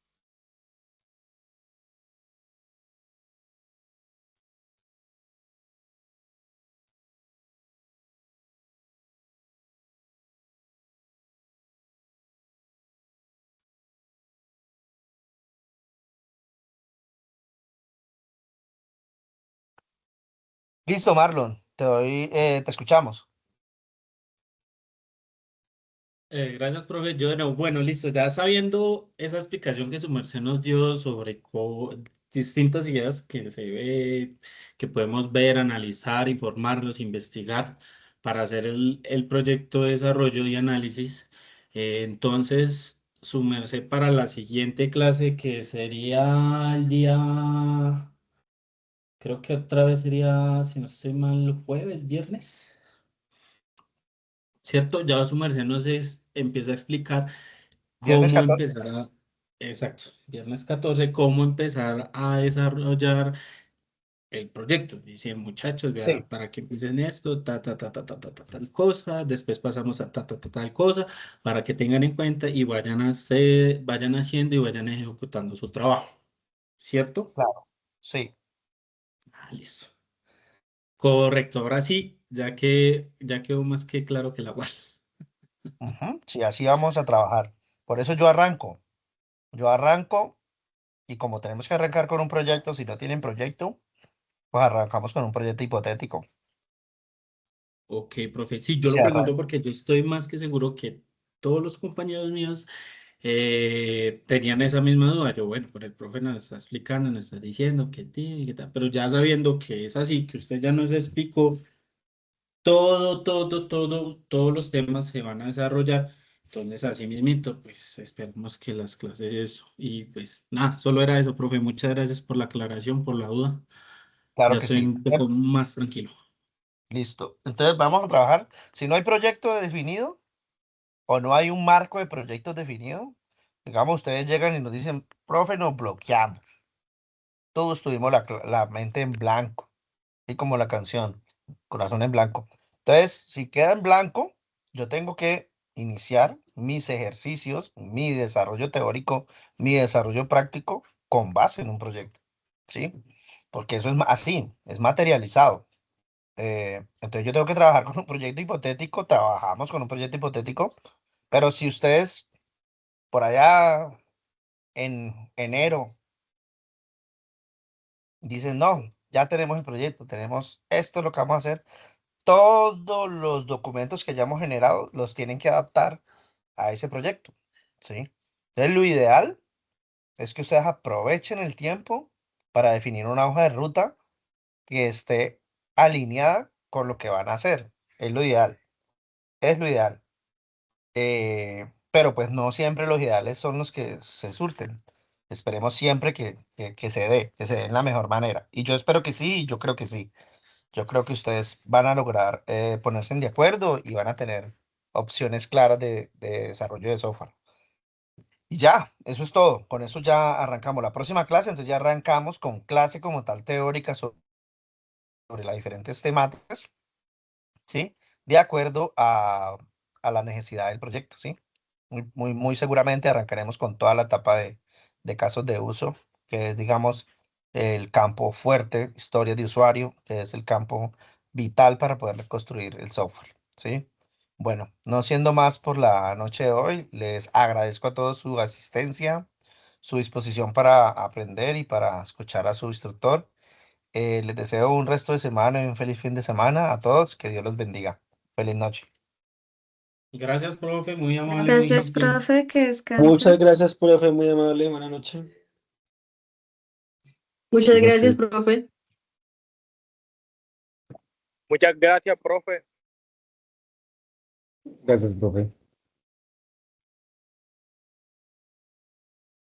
Listo, Marlon, te escuchamos. Gracias, profe. Yo de nuevo, bueno, listo, ya sabiendo esa explicación que su merced nos dio sobre distintas ideas que se ve, que podemos ver, analizar, informarnos, investigar para hacer el proyecto de desarrollo y análisis. Entonces, su merced para la siguiente clase, que sería el día, creo que otra vez sería, si no estoy mal, jueves, viernes. ¿Cierto? Ya su merced nos empieza a explicar Viernes cómo 14. empezar a, exacto, viernes 14 cómo empezar a desarrollar el proyecto. Dicen, muchachos, Sí, vea, para que empiecen esto, tal cosa, después pasamos a tal cosa, para que tengan en cuenta y vayan vayan haciendo y vayan ejecutando su trabajo, ¿cierto? claro. Sí. Ah, listo. Correcto, ahora sí, ya quedó más que claro que el agua. Ujú, sí, así vamos a trabajar. Por eso yo arranco. Yo arranco y como tenemos que arrancar con un proyecto, si no tienen proyecto, pues arrancamos con un proyecto hipotético. Ok, profe. Sí, Y yo lo se pregunto arranca. porque yo estoy más que seguro que todos los compañeros míos tenían esa misma duda. Yo, bueno, pero el profe nos está explicando, nos está diciendo que tiene, que tal, pero ya sabiendo que es así, que usted ya nos explicó todos los temas se van a desarrollar. Entonces, así mismito, pues esperemos que las clases, y pues nada, solo era eso, profe. Muchas gracias por la aclaración, por la duda. Claro Ya que estoy sí. un poco más tranquilo. Listo. Entonces vamos a trabajar. Si no hay proyecto definido o no hay un marco de proyectos definido, digamos, ustedes llegan y nos dicen, profe, nos bloqueamos. Todos tuvimos la mente en blanco, y como la canción, corazón en blanco. Entonces, si queda en blanco, yo tengo que iniciar mis ejercicios, mi desarrollo teórico, mi desarrollo práctico con base en un proyecto, ¿sí? Porque eso es así, es materializado. Entonces yo tengo que trabajar con un proyecto hipotético, trabajamos con un proyecto hipotético, pero si ustedes por allá en enero dicen, no, ya tenemos el proyecto, tenemos esto, es lo que vamos a hacer, todos los documentos que hayamos generado los tienen que adaptar a ese proyecto, ¿sí? Entonces lo ideal es que ustedes aprovechen el tiempo para definir una hoja de ruta que esté alineada con lo que van a hacer. Es lo ideal, es lo ideal. Pero pues no siempre los ideales son los que se surten. Esperemos siempre que se dé en la mejor manera. Y yo espero que sí, y yo creo que sí. Yo creo que ustedes van a lograr ponerse de acuerdo y van a tener opciones claras de desarrollo de software. Y ya, eso es todo. Con eso ya arrancamos la próxima clase. Entonces ya arrancamos con clase como tal teórica sobre las diferentes temáticas, ¿sí? De acuerdo a la necesidad del proyecto, ¿sí? Muy seguramente arrancaremos con toda la etapa de casos de uso, que es, digamos, el campo fuerte, historia de usuario, que es el campo vital para poder construir el software, ¿sí? Bueno, no siendo más por la noche de hoy, les agradezco a todos su asistencia, su disposición para aprender y para escuchar a su instructor. Les deseo un resto de semana y un feliz fin de semana a todos. Que Dios los bendiga. Feliz noche. Gracias, profe, muy amable, muy Gracias, gentil. profe, que descanse. Muchas gracias, profe, muy amable. Buenas noches. Muchas Buenas gracias, noches. profe. Muchas gracias, profe. Gracias, profe.